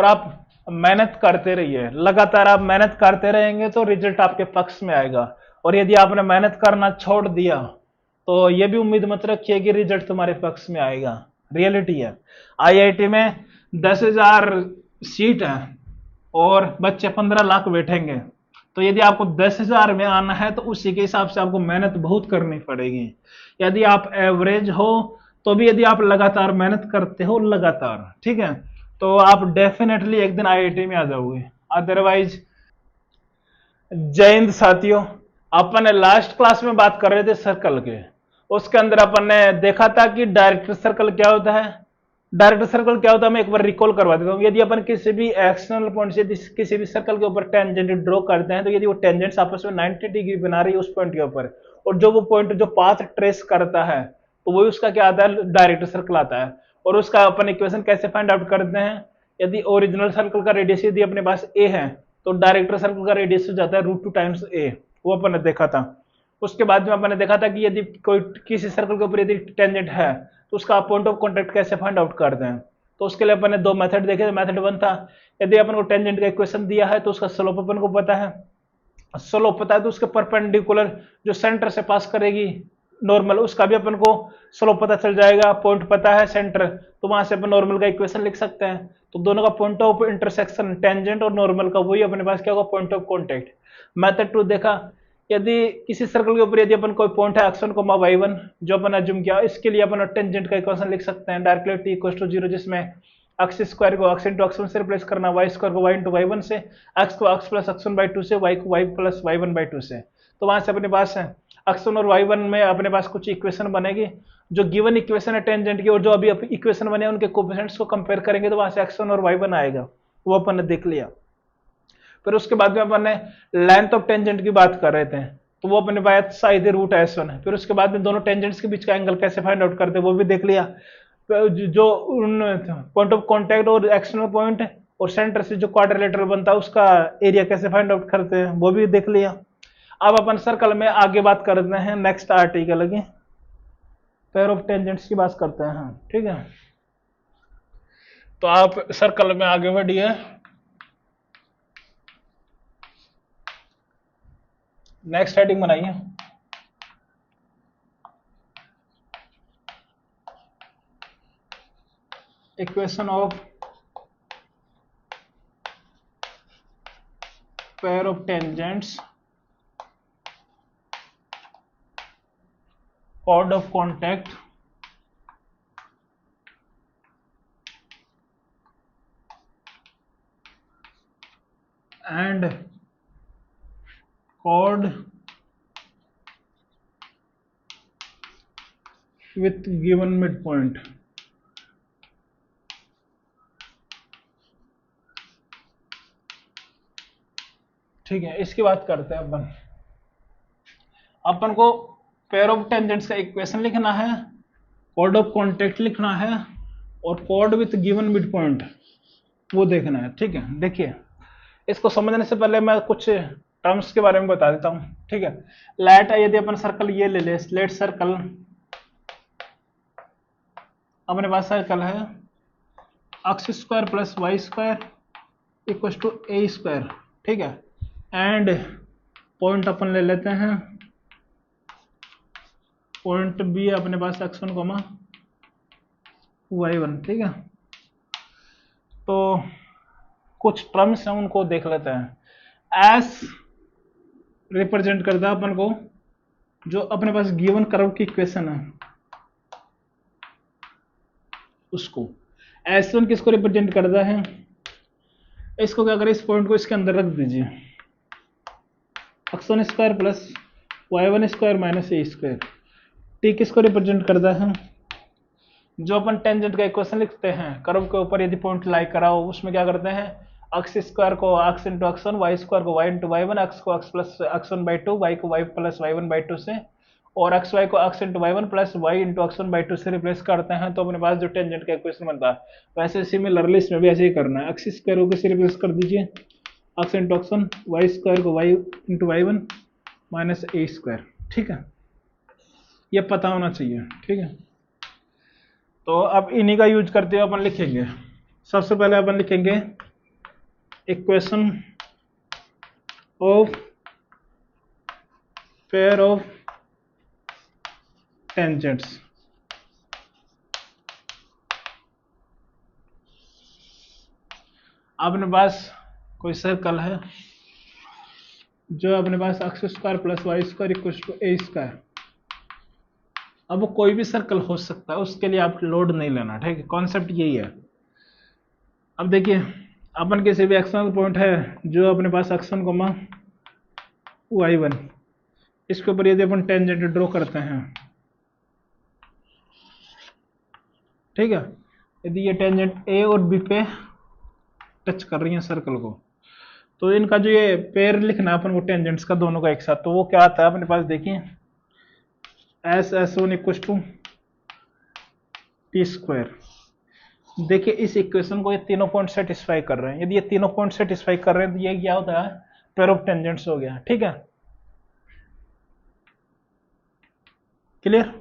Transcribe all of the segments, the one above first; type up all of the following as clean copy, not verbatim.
और आप मेहनत करते रहिए, लगातार आप मेहनत करते रहेंगे तो रिजल्ट आपके पक्ष में आएगा। और यदि आपने मेहनत करना छोड़ दिया तो ये भी उम्मीद मत रखिए कि रिजल्ट तुम्हारे पक्ष में आएगा। रियलिटी है, आईआईटी में 10,000 सीट है और बच्चे 15 लाख बैठेंगे, तो यदि आपको 10,000 में आना है तो उसी के हिसाब से आपको मेहनत बहुत करनी पड़ेगी। यदि आप एवरेज हो तो भी यदि आप लगातार मेहनत करते हो लगातार, ठीक है, तो आप डेफिनेटली एक दिन आईआईटी में आ जाओगे। अदरवाइज जय हिंद साथियों। अपन लास्ट क्लास में बात कर रहे थे सर्कल के, उसके अंदर अपन ने देखा था कि डायरेक्टर सर्कल क्या होता है। डायरेक्टर सर्कल क्या होता है मैं एक बार रिकॉल करवा देता हूँ। यदि अपन किसी भी एक्सटर्नल पॉइंट से किसी भी सर्कल के ऊपर टेंजेंट ड्रॉ करते हैं, तो यदि वो टेंजेंट्स आपस में 90 डिग्री बना रही है उस पॉइंट के ऊपर, और जो वो पॉइंट जो पाथ ट्रेस करता है तो वही उसका क्या आता है, डायरेक्टर सर्कल आता है। और उसका अपन इक्वेशन कैसे फाइंड आउट करते हैं, यदि ओरिजिनल सर्कल का रेडियस यदि अपने पास ए है तो डायरेक्टर सर्कल का रेडियस हो जाता है √2 टाइम्स ए, वो अपन ने देखा था। उसके बाद में अपन ने देखा था कि यदि कोई किसी सर्कल के ऊपर यदि टेंजेंट है तो उसका पॉइंट ऑफ कॉन्टेक्ट कैसे फाइंड आउट करते हैं। तो उसके लिए अपन ने दो मेथड देखे। मेथड 1 था, यदि अपन को टेंजेंट का इक्वेशन दिया है तो उसका स्लोप अपन को पता है, स्लोप पता है तो उसके परपेंडिकुलर जो सेंटर से पास करेगी नॉर्मल, उसका भी अपन को स्लोप पता चल जाएगा। पॉइंट पता है सेंटर, तो वहां से अपन नॉर्मल का इक्वेशन लिख सकते हैं। तो दोनों का पॉइंट ऑफ इंटरसेक्शन टेंजेंट और नॉर्मल का वही अपने पास क्या होगा, पॉइंट ऑफ कॉन्टेक्ट। मेथड 2 देखा, यदि किसी सर्कल के ऊपर यदि अपन कोई पॉइंट है x1, y1 जो अपन अज्यूम किया, इसके लिए अपन टेंजेंट का इक्वेशन लिख सकते हैं डायरेक्टली t = 0, जिसमें x स्क्वायर को x इंटू x1 से रिप्लेस करना, y स्क्वायर को y इंटू y1 से, x को x प्लस x1/2 से, y को y प्लस y1/2 से। तो वहां से अपने पास है x1 और y1 में अपने पास कुछ इक्वेशन बनेगी। जो गिवन इक्वेशन है टेंजेंट की और जो अभी इक्वेशन बने उनके कोफिशिएंट्स को कंपेयर करेंगे तो वहां से x1 और y1 आएगा, वो अपन ने देख लिया। फिर उसके बाद में अपन ने लेंथ ऑफ टेंजेंट की बात कर रहे थे, तो वो अपने पास साइड √S1 है। फिर उसके बाद में दोनों टेंजेंट्स के बीच का एंगल कैसे फाइंड आउट करते हैं वो भी देख लिया। जो उन पॉइंट ऑफ कांटेक्ट और एक्सटर्नल पॉइंट और सेंटर से जो क्वाड्रिलेटरल बनता है उसका एरिया कैसे फाइंड आउट करते हैं वो भी देख लिया। अब अपन सर्कल में आगे बात करते हैं नेक्स्ट आर्टिकल की, पेयर ऑफ टेंजेंट्स की बात करते हैं, ठीक है। तो आप सर्कल में आगे बढ़िए। नेक्स्ट हेडिंग बनाइए, equation of pair of tangents, chord of contact and chord with given midpoint। ठीक है, इसकी बात करते हैं अपन। अपन को पेयर ऑफ टेंजेंट्स का इक्वेशन लिखना है, कॉर्ड ऑफ कॉन्टेक्ट लिखना है और chord with given mid point वो देखना है, ठीक है। देखिए, इसको समझने से पहले मैं कुछ टर्म्स के बारे में बता देता हूं, ठीक है। लेट यदि अपन सर्कल ये ले ले, लेट सर्कल अपने पास सर्कल है x² plus y² equal to a², ठीक है। एंड पॉइंट अपन ले लेते हैं, पॉइंट बी है अपने पास x1, y1, ठीक है। तो कुछ टर्म्स हैं उनको देख लेते हैं। एस रिप्रेजेंट करता है अपन को जो अपने पास गिवन कर्व की इक्वेशन है उसको। S1 किसको रिप्रेजेंट करता है, इसको क्या करें, इस पॉइंट को इसके अंदर रख दीजिए, x1² plus y1² minus a²। T किसको रिप्रेजेंट करता है, जो अपन टेंजेंट का इक्वेशन लिखते हैं कर्व के ऊपर यदि पॉइंट लाई करा हो उसमें क्या करते हैं, x² को x इंटू x1, y² को y इंटू y1, x को x प्लस x1/2, y को y प्लस y1/2 से और xy को x into y1 plus y into x1/2 से रिप्लेस करते हैं तो अपने पास जो टेंजेंट का इक्वेशन बनता है। वैसे सिमिलरली इसमें भी ऐसे ही करना है, x² को किससे रिप्लेस कर दीजिए, x इंटू x1, y² को y into y1 minus a², ठीक है। ये पता होना चाहिए, ठीक है। तो अब इन्हीं का यूज करते हुए अपन लिखेंगे। सबसे पहले अपन लिखेंगे equation of pair of tangents. अपने पास कोई सर्कल है जो अपने पास x square plus Y square equal to A square. अब वो कोई भी सर्कल हो सकता है, उसके लिए आप लोड नहीं लेना, ठीक है, कॉन्सेप्ट यही है। अब देखिए अपन किसी भी एक्सटर्नल पॉइंट है जो अपने पास x1 कोमा y1, इसके ऊपर यदि अपन टेंजेंट ड्रॉ करते हैं, ठीक है, यदि ये टेंजेंट ए और बी पे टच कर रही है सर्कल को, तो इनका जो ये पेयर लिखना है अपन को टेंजेंट्स का दोनों का एक साथ, तो वो क्या आता है अपने पास, देखिए S1 equal to T square. देखिए इस इक्वेशन को ये तीनों पॉइंट सेटिस्फाई कर रहे हैं। यदि ये तीनों पॉइंट सेटिस्फाई कर रहे हैं तो ये क्या होता है, पेयर ऑफ टेंजेंट्स हो गया, ठीक है, क्लियर।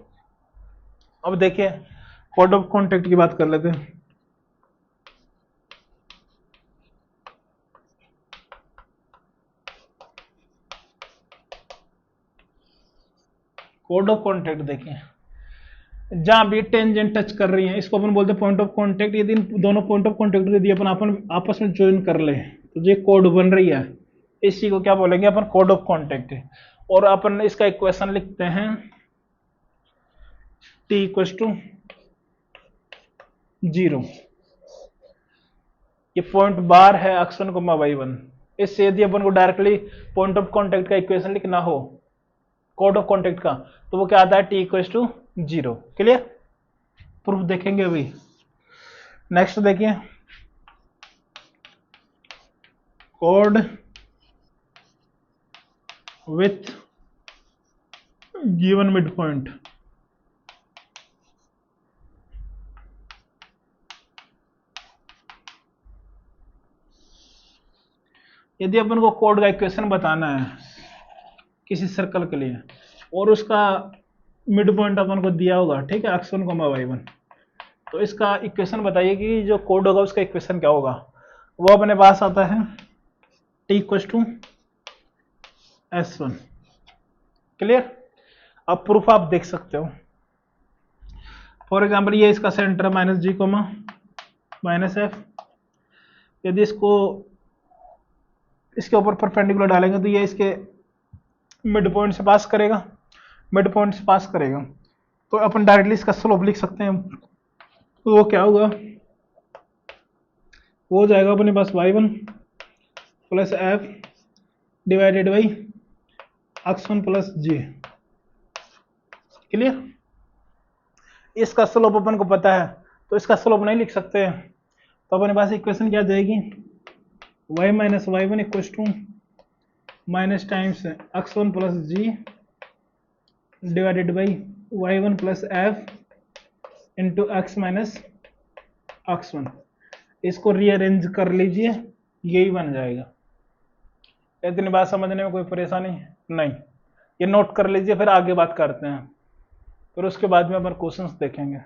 अब देखिए कोड ऑफ कॉन्टेक्ट की बात कर लेते हैं। कोड ऑफ कॉन्टेक्ट देखिए, जहां भी टेंजेंट टच कर रही है इसको अपन बोलते हैं पॉइंट ऑफ कॉन्टेक्ट। यदि इन दोनों पॉइंट ऑफ कॉन्टेक्ट यदि अपन आपस में ज्वाइन कर ले तो ये कोड बन रही है, इसी को क्या बोलेंगे अपन, कोड ऑफ कॉन्टेक्ट। और अपन इसका इक्वेशन लिखते हैं t इक्वल टू 0। ये पॉइंट बार है x1 कोमा y1। इससे यदि अपन को डायरेक्टली पॉइंट ऑफ कॉन्टेक्ट का इक्वेशन लिखना हो कोड ऑफ कॉन्टेक्ट का, तो वो क्या आता है, t equal to 0। Clear, proof देखेंगे अभी। नेक्स्ट देखिए कोड विथ गिवन मिड पॉइंट। यदि अपन को कोड का इक्वेशन बताना है किसी सर्कल के लिए और उसका मिड पॉइंट अपन को दिया होगा, ठीक है, x1 y1, तो इसका इक्वेशन बताइए कि जो कोड होगा उसका इक्वेशन क्या होगा। वो अपने पास आता है t equal to S1। Clear, अब प्रूफ आप देख सकते हो। फॉर एग्जाम्पल ये इसका centre minus G comma minus F, यदि इसको इसके ऊपर परपेंडिकुलर डालेंगे तो ये इसके मिड पॉइंट से पास करेगा, मिड पॉइंट से पास करेगा, तो अपन डायरेक्टली इसका स्लोप लिख सकते हैं। तो वो क्या होगा, वो हो जाएगा अपने पास y1 plus F divided by x1 plus G. Clear, इसका स्लोप अपन को पता है तो इसका स्लोप नहीं लिख सकते, तो अपने पास इक्वेशन क्या जाएगी, y minus y1 equal to minus times x1 plus G divided by y1 plus F into x minus x1। इसको रीअरेंज कर लीजिए, यही बन जाएगा। इतनी बात समझने में कोई परेशानी नहीं, ये नोट कर लीजिए, फिर आगे बात करते हैं, फिर उसके बाद में अपन क्वेश्चंस देखेंगे।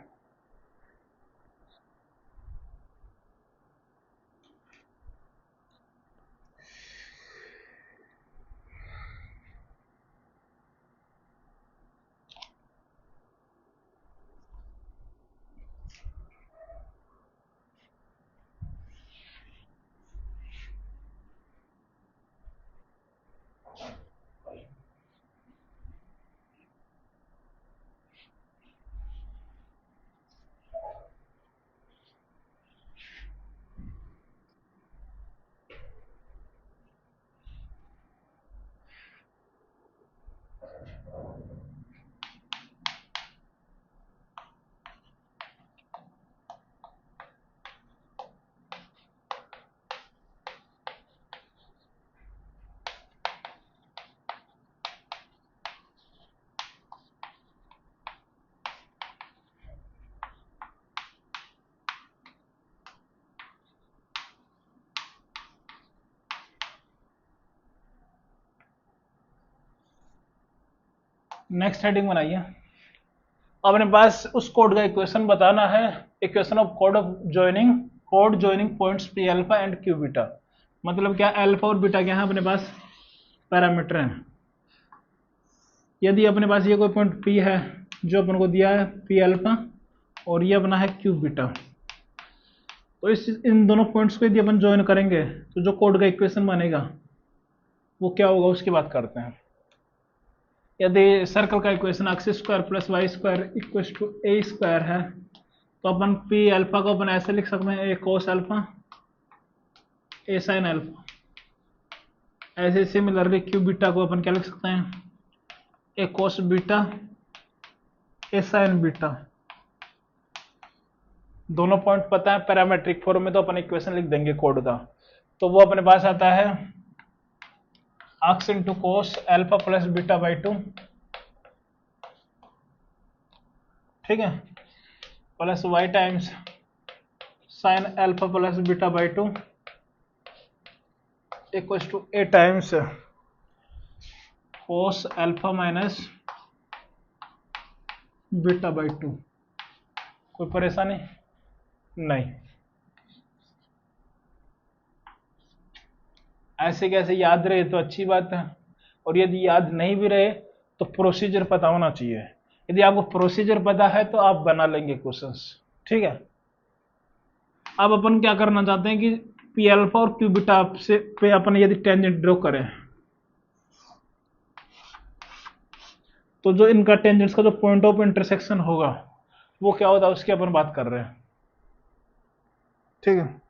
नेक्स्ट हेडिंग बनाइए। अपने पास उस कोड का इक्वेशन बताना है, equation of code of joining, code joining points P alpha and Q beta. मतलब क्या, अल्फा और बीटा क्या है अपने पास, पैरामीटर हैं। यदि अपने पास ये कोई पॉइंट पी है जो अपन को दिया है पी अल्फा, और ये अपना है क्यू बीटा, तो इन दोनों पॉइंट्स को यदि अपन ज्वाइन करेंगे तो जो कोड का इक्वेशन बनेगा वो क्या होगा, उसकी बात करते हैं। यदि सर्कल का equation X square plus Y square equal to A square है, तो अपन पी अल्फा को अपन ऐसे लिख सकते हैं, a cos alpha a sine alpha. ऐसे सिमिलरली क्यू बीटा को अपन क्या लिख सकते हैं, a cos beta a sine beta. दोनों पॉइंट पता है, पैरामेट्रिक फॉर्म में तो अपन इक्वेशन लिख देंगे कोड का, तो वो अपने पास आता है X into cos alpha plus beta by 2, ठीक है, plus Y times sine alpha plus beta by 2 equal to A times cos alpha minus beta by 2। कोई परेशानी नहीं। ऐसे कैसे याद रहे तो अच्छी बात है, और यदि याद नहीं भी रहे तो प्रोसीजर पता होना चाहिए। यदि आपको प्रोसीजर पता है तो आप बना लेंगे क्वेश्चंस, ठीक है। अब अपन क्या करना चाहते हैं कि पी अल्फा और क्यू बीटा से पे अपन यदि टेंजेंट ड्रॉ करें, तो जो इनका टेंजेंट्स का जो पॉइंट ऑफ इंटरसेक्शन होगा वो क्या होता है, उसकी अपन बात कर रहे हैं, ठीक है।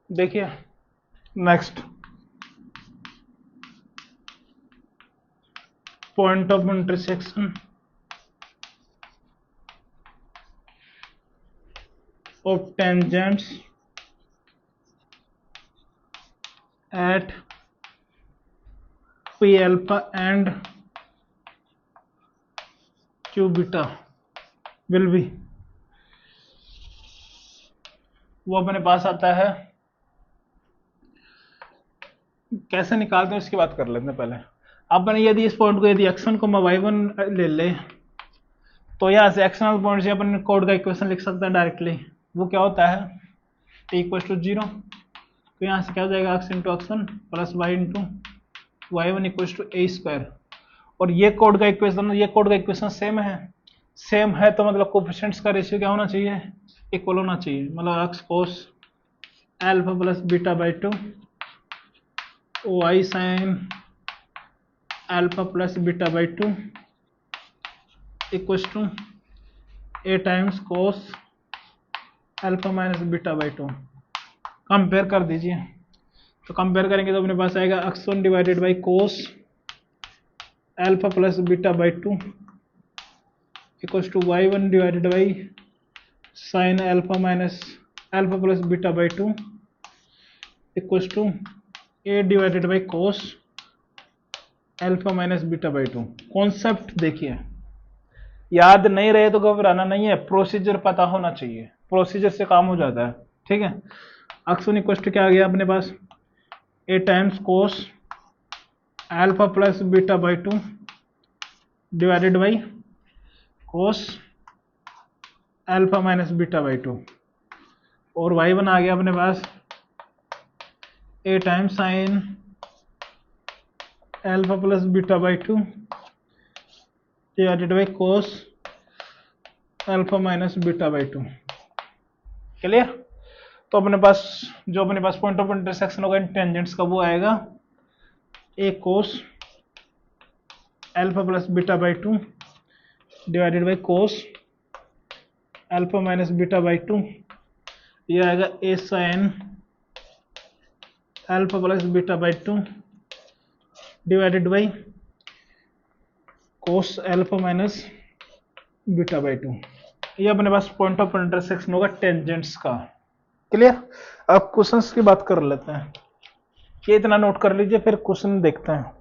देखिए next, point of intersection of tangents at P alpha and Q beta will be, वो अपने पास आता है। कैसे निकालते हैं उसकी बात कर लेते हैं पहले। अपन यदि इस पॉइंट को यदि x1 को y1 ले ले, तो यहाँ से एक्सटर्नल पॉइंट से अपन कोड का इक्वेशन लिख सकते हैं डायरेक्टली। वो क्या होता है, t इक्वल टू 0, तो यहाँ से क्या हो जाएगा x into x1 plus y into y1 equal to A square. और ये कोड का इक्वेशन सेम है तो मतलब कोफिशिएंट्स का रेशियो क्या होना चाहिए, इक्वल होना चाहिए। मतलब x cos alpha plus beta by 2 y sine alpha plus beta by 2 equal to A times cos alpha minus beta by 2। Compare कर दीजिए, तो कंपेयर करेंगे तो अपने पास आएगा x1 divided by cos alpha plus beta by 2 equal to y1 divided by sine alpha minus alpha plus beta by 2 equal to A divided by cos alpha minus beta by 2। Concept देखिए, याद नहीं रहे तो घबराना नहीं है, procedure पता होना चाहिए, प्रोसीजर से काम हो जाता है, ठीक है। x1 इक्वल टू क्या आ गया अपने पास, a times cos alpha plus beta by 2 divided by cos alpha minus beta by 2, और y1 आ गया अपने पास a times sine alpha plus beta by 2 divided by cos alpha minus beta by 2। Clear. तो अपने पास पॉइंट ऑफ इंटरसेक्शन होगा इन tangents का, वो आएगा a cos alpha plus beta by 2 divided by cos alpha minus beta by 2, ये आएगा a sine alpha plus beta by 2 divided by cos alpha minus beta by two. ये अपने पास point of intersection होगा tangents का। Clear. अब questions की बात कर लेते हैं। ये इतना नोट कर लीजिए, फिर क्वेश्चन देखते हैं।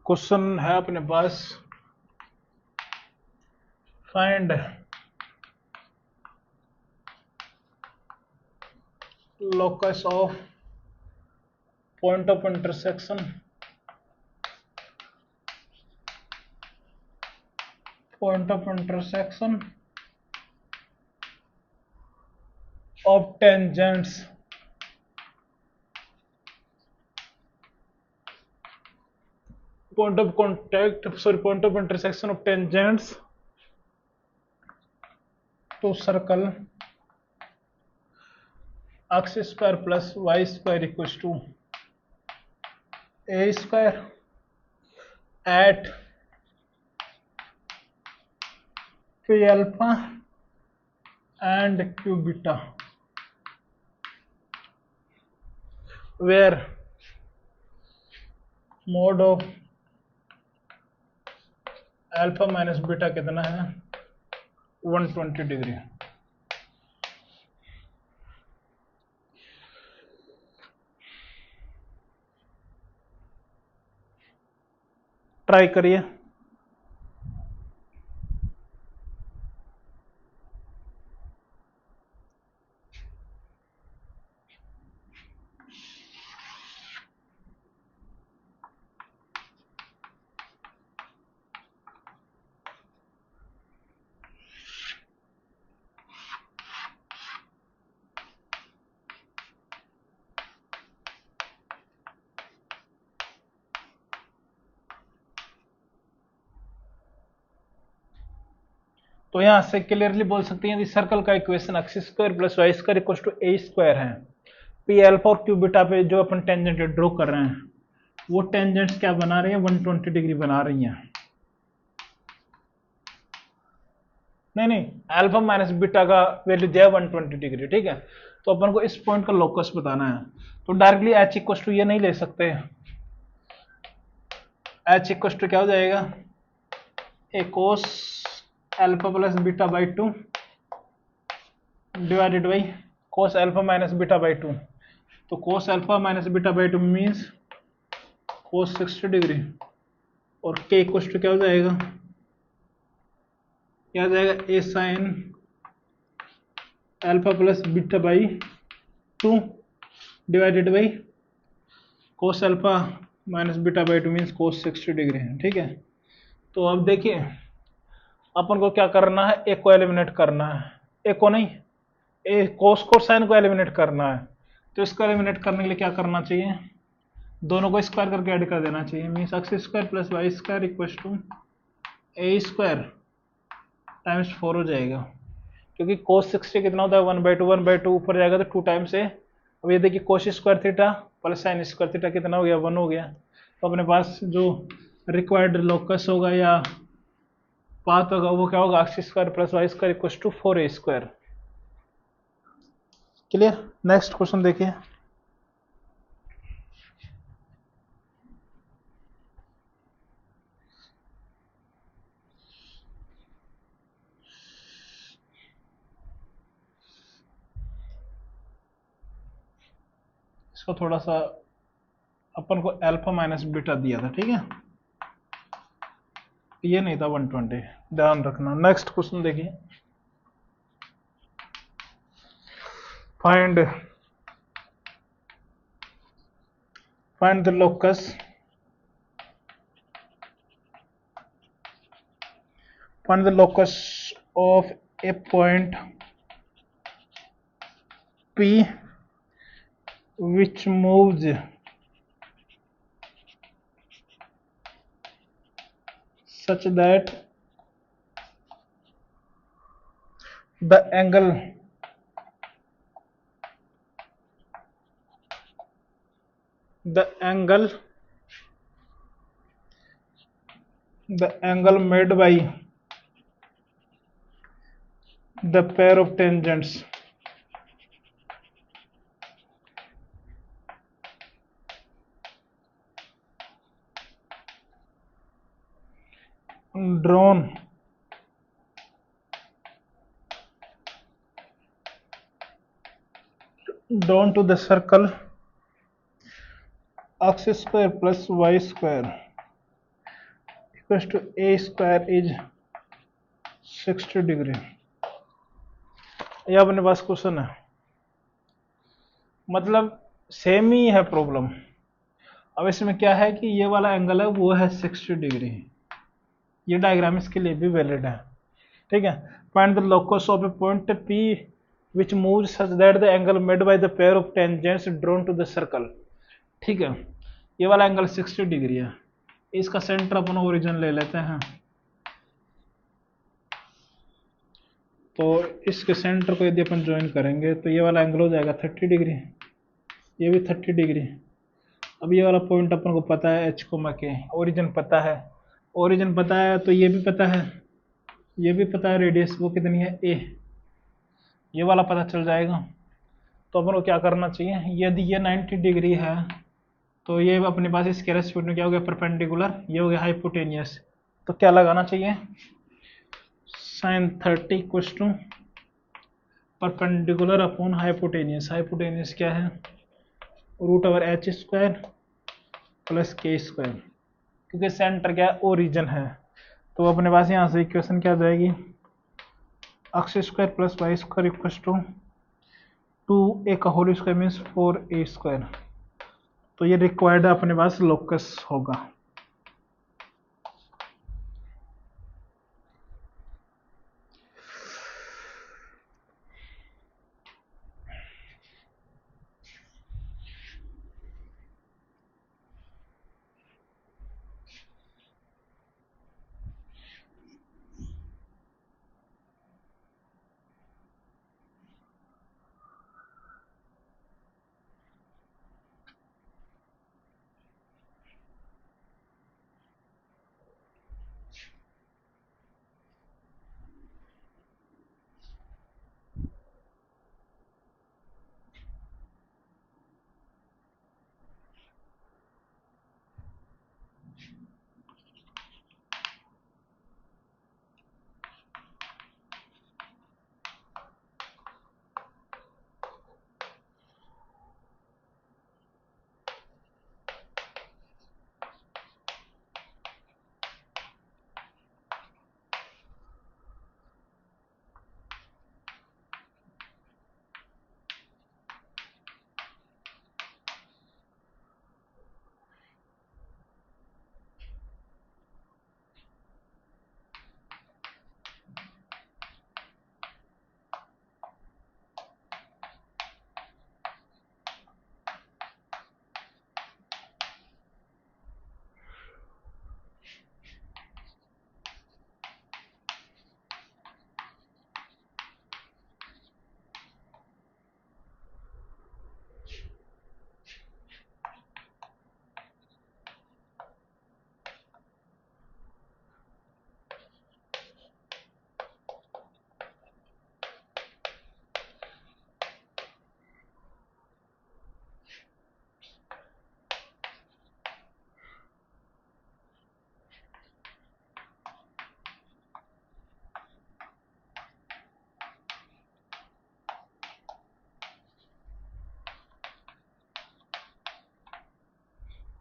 क्वेश्चन है अपने पास, find locus of point of intersection of tangents point of intersection of tangents to circle x square plus y square equals to a square at p alpha and q beta, where mod of alpha minus beta कितना है 120 degree. Try करिए। तो यहां से clearly बोल सकते हैं यदि सर्कल का equation X square plus Y square equal to A square है, पी अल्फा और क्यू बीटा पे जो अपन टेंजेंट ड्रॉ कर रहे हैं वो टेंजेंट्स क्या बना रही है 120 डिग्री बना रही हैं। नहीं, अल्फा माइनस बीटा का वैल्यू दिया है 120 डिग्री, ठीक है। तो अपन को इस पॉइंट का लोकस बताना है, तो डायरेक्टली एच इक्वल टू ये नहीं ले सकते। एच इक्वल टू क्या हो जाएगा a cos alpha plus beta by 2 divided by cos alpha minus beta by 2। तो cos alpha minus beta by 2 means cos 60 degree, और के इक्वल टू क्या हो जाएगा, क्या आ जाएगा a sine alpha plus beta by 2 divided by cos alpha minus beta by 2 means cos 60 degree है, ठीक है। तो अब देखिए अपन को क्या करना है, एक को एलिमिनेट करना है, एक को नहीं, ए कोस को साइन को एलिमिनेट करना है। तो इसको एलिमिनेट करने के लिए क्या करना चाहिए, दोनों को स्क्वायर करके ऐड कर देना चाहिए, means X square plus Y square equal to A square times 4 हो जाएगा, क्योंकि कोस 60 कितना होता है 1/2 ऊपर जाएगा तो 2 टाइम्स है। अब ये देखिए कोस square theta plus sign square theta कितना हो गया 1 हो गया। तो अपने पास जो रिक्वायर्ड लोकस होगा या पाथ होगा वो क्या होगा X square plus Y square equal to 4a square. Clear. Next question देखिए, इसको थोड़ा सा अपन को अल्फा माइनस बीटा दिया था, ठीक है, ये नहीं था 120, ध्यान रखना। नेक्स्ट क्वेश्चन देखिए, find the locus of a point P which moves such that the angle made by the pair of tangents drawn to the circle x square plus y square equals to a square is 60 degree. ये अपने पास question है, मतलब same ही है problem. अब इसमें क्या है कि ये वाला एंगल है वो है 60 डिग्री, ये डायग्राम इसके लिए भी वैलिड है, ठीक है। Find the locus of A point P which moves such that the angle made by the pair of tangents drawn to the circle, ठीक है। ये वाला एंगल 60 डिग्री है, इसका सेंटर अपन ओरिजिन ले लेते हैं, तो इसके सेंटर को यदि अपन ज्वाइन करेंगे तो ये वाला एंगल हो जाएगा 30 डिग्री, ये भी 30 डिग्री। अब ये वाला पॉइंट अपन को पता है h को के, ओरिजिन पता है, ओरिजिन पता है तो ये भी पता है, ये भी पता है, रेडियस वो कितनी है a, ये वाला पता चल जाएगा। तो अपन को क्या करना चाहिए, यदि ये 90 डिग्री है तो ये अपने पास इसके रेस्पेक्ट में क्या हो गया, परपेंडिकुलर, ये हो गया हाइपोटेनियस। तो क्या लगाना चाहिए, sin 30 equals to perpendicular upon hypotenuse. Hypotenuse क्या है, root over H square plus K square, क्योंकि सेंटर क्या है, ओरिजिन है। तो अपने पास यहाँ से इक्वेशन क्या आ जाएगी, X square plus Y square equals to 2a का whole square means 4a square. तो ये रिक्वायर्ड अपने पास लोकस होगा।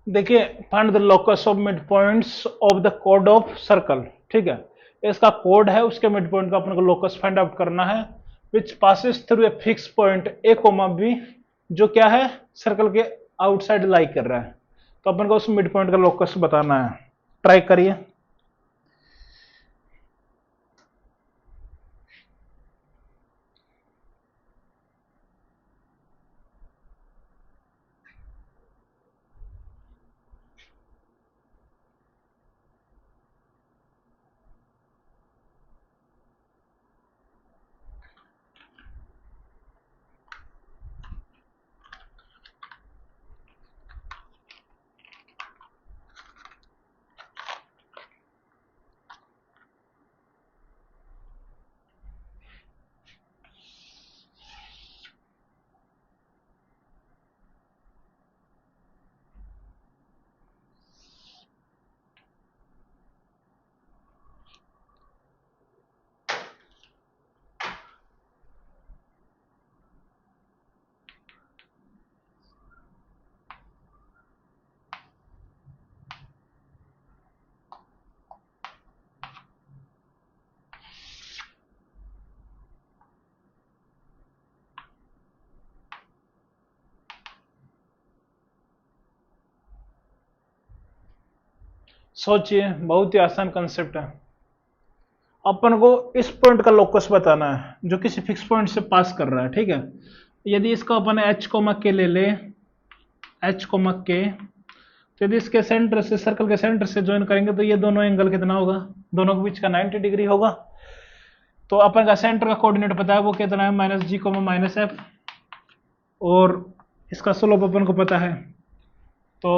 देखिए, find the locus of mid points of the code of circle. ठीक है, इसका कोड है, उसके मिड पॉइंट का अपन को लोकस फाइंड आउट करना है, which passes through a fix point A comma B, जो क्या है, सर्कल के आउटसाइड लाई कर रहा है। तो अपन को उस मिड पॉइंट का लोकस बताना है। ट्राई करिए। सोचिए, बहुत ही आसान कंसेप्ट है। अपन को इस पॉइंट का लोकस बताना है जो किसी फिक्स पॉइंट से पास कर रहा है। ठीक है, यदि इसको अपन एच कोमा के ले ले, एच कोमा के, तो यदि इसके सेंटर से, सर्कल के सेंटर से ज्वाइन करेंगे तो ये दोनों एंगल कितना होगा, दोनों के बीच का 90 डिग्री होगा। तो अपन का सेंटर का कोऑर्डिनेट पता है, वो कितना है, minus G comma minus F, और इसका स्लोप अपन को पता है। तो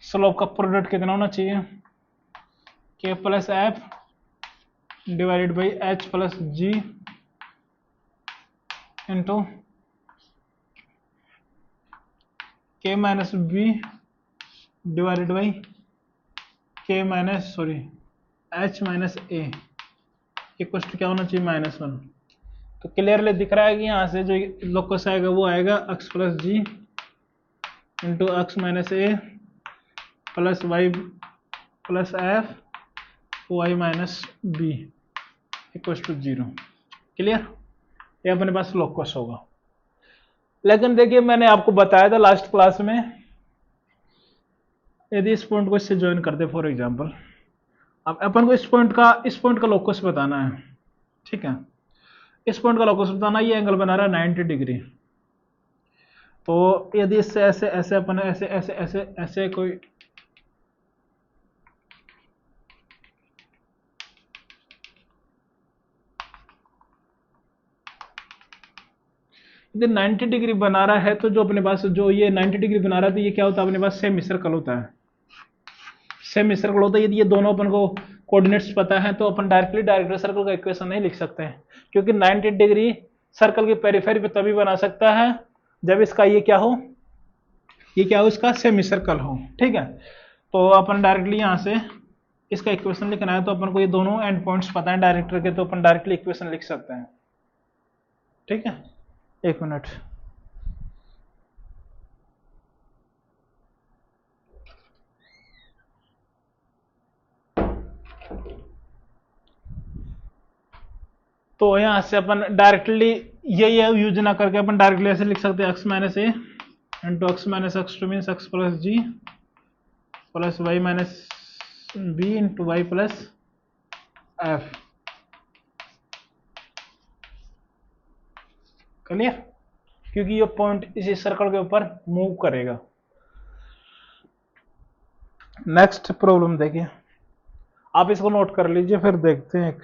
स्लोप का प्रोडक्ट कितना होना चाहिए, K plus F divided by H plus G into K minus B divided by K minus sorry H minus A equal to क्या होना चाहिए, -1। तो क्लियरली दिख रहा है कि यहाँ से जो लोकस आएगा वो आएगा X plus G into x minus A plus Y plus F Y minus B equal to 0। Clear, ये अपने पास लोकस होगा। लेकिन देखिए, मैंने आपको बताया था लास्ट क्लास में, यदि इस पॉइंट को इससे ज्वाइन कर दे फॉर एग्जांपल, अब अपन को इस पॉइंट का लोकस बताना है। ठीक है, इस पॉइंट का लोकस बताना, ये एंगल बना रहा है 90 डिग्री। तो यदि इससे ऐसे ऐसे अपन ऐसे ऐसे ऐसे ऐसे कोई यदि 90 डिग्री बना रहा है, तो जो अपने पास जो ये 90 डिग्री बना रहा है, तो ये क्या होता है, अपने पास सेमी सर्कल होता है। सेमी सर्कल होता है। यदि ये दोनों अपन को कोऑर्डिनेट्स पता है, तो अपन डायरेक्टली सर्कल का इक्वेशन नहीं लिख सकते हैं, क्योंकि 90 डिग्री सर्कल की पेरिफेरी पे तभी बना सकता है जब इसका ये क्या हो, ये क्या हो, इसका सेमी सर्कल हो। ठीक है, तो अपन डायरेक्टली यहाँ से इसका इक्वेशन लिखना है, तो अपन को ये दोनों एंड पॉइंट्स पता है डायरेक्टर के, तो अपन डायरेक्टली इक्वेशन लिख सकते हैं। ठीक है, एक मिनट। तो यहाँ से अपन डायरेक्टली ये यूज ना करके अपन डायरेक्टली ऐसे लिख सकते हैं, x minus a into x minus x two means x plus g plus Y minus b into y plus f. Clear, क्योंकि ये पॉइंट इसी सर्कल के ऊपर मूव करेगा। नेक्स्ट प्रॉब्लम देखिए, आप इसको नोट कर लीजिए, फिर देखते हैं।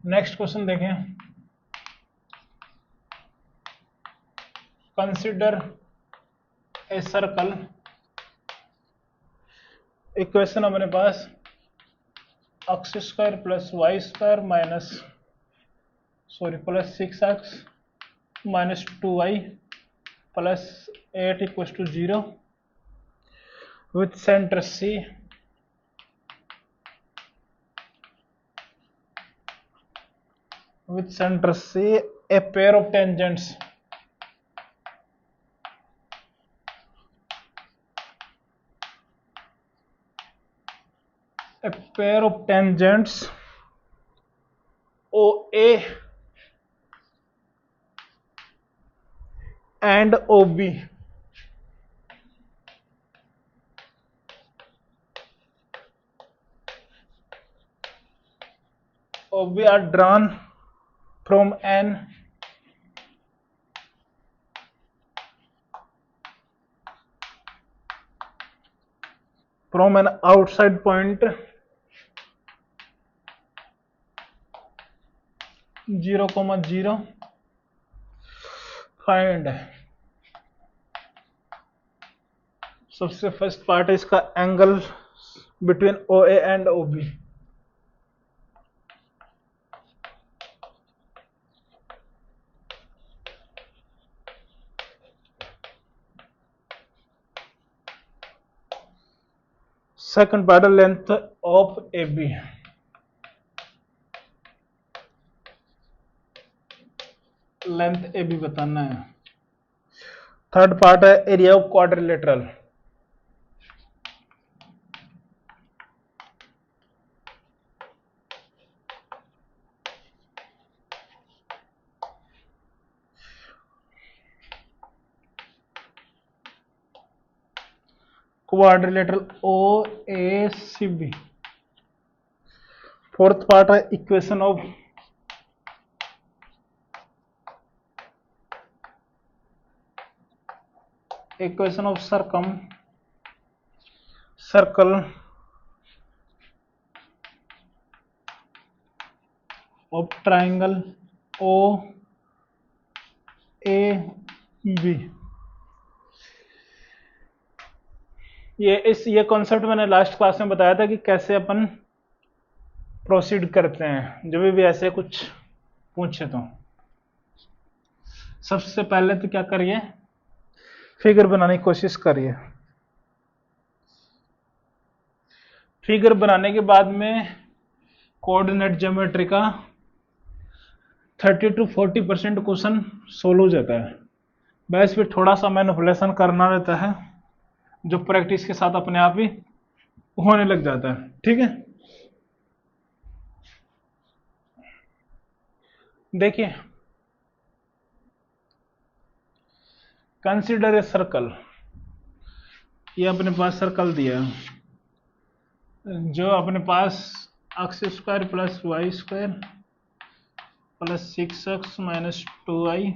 नेक्स्ट क्वेश्चन देखें। Consider a circle. इक्वेशन हमारे पास x square plus Y square plus 6x minus 2y plus 8 equals to 0 with centre C a pair of tangents OA and OB are drawn from an outside point 0,0. Find. सबसे first part है इसका angle between OA and OB। Second part है length of AB। Length AB बताना है। Third part है area of quadrilateral. Quadrilateral OACB। Fourth part है equation of circle of triangle OAB। ये concept मैंने लास्ट क्लास में बताया था कि कैसे अपन प्रोसीड करते हैं जब भी ऐसे कुछ पूछे तो। सबसे पहले तो क्या करिए, फिगर बनाने की कोशिश करिए। फिगर बनाने के बाद में कोऑर्डिनेट ज्योमेट्री का 30 to 40% क्वेश्चन सोल्व हो जाता है। बस फिर थोड़ा सा मैनिपुलेशन करना रहता है जो प्रैक्टिस के साथ अपने आप ही होने लग जाता है। ठीक है, देखिए कंसीडर ए सर्कल। ये अपने पास सर्कल दिया है जो अपने पास x square plus Y square plus 6x minus 2y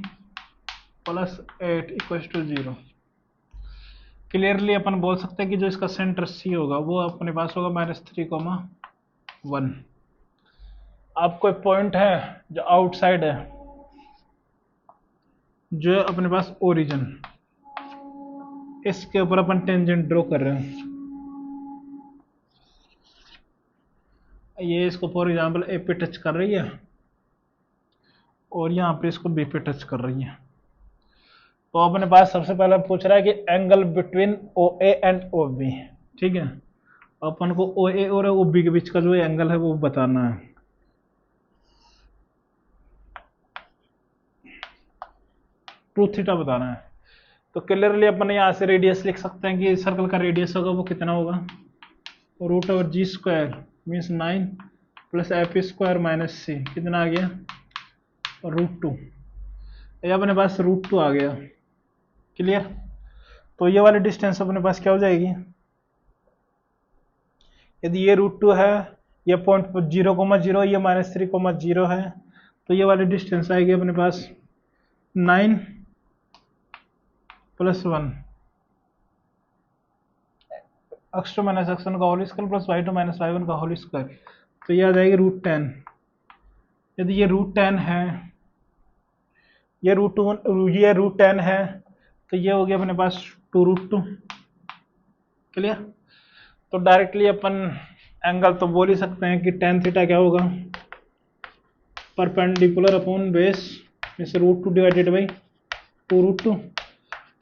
plus 8 equals to 0। Clearly अपन बोल सकते हैं कि जो इसका सेंटर C होगा वो अपने पास होगा -3,1। अब कोई पॉइंट है जो आउटसाइड है जो अपने पास ओरिजिन, इसके ऊपर अपन टेंजेंट ड्रॉ कर रहे हैं। ये इसको फॉर एग्जांपल A पे टच कर रही है और यहाँ पे इसको B पे टच कर रही है। तो अपने पास सबसे पहले पूछ रहा है कि angle between OA and OB। ठीक है, अपन को OA और OB के बीच का जो एंगल है वो बताना है। टू थीटा बताना है। तो क्लियरली अपन यहाँ से रेडियस लिख सकते हैं कि सर्कल का रेडियस होगा वो कितना होगा, √g² means 9 plus f² minus c कितना आ गया, √2। ये अपने पास √2 आ गया। क्लियर, तो ये वाली डिस्टेंस अपने पास क्या हो जाएगी, यदि ये √2 है, ये पॉइंट 0,0, ये -3,0 है, तो ये वाली डिस्टेंस आएगी अपने पास 9 + 1 x2 - x1 का whole square plus y2 - y1 का होल स्क्वायर। तो ये आ जाएगी √10 यदि ये √10 है, ये √10 है, तो ये हो गया अपने पास 2√2। क्लियर? तो डायरेक्टली अपन एंगल तो बोल ही सकते हैं कि tan थीटा क्या होगा, परपेंडिकुलर अपॉन बेस में से √2 डिवाइडेड बाई 2√2,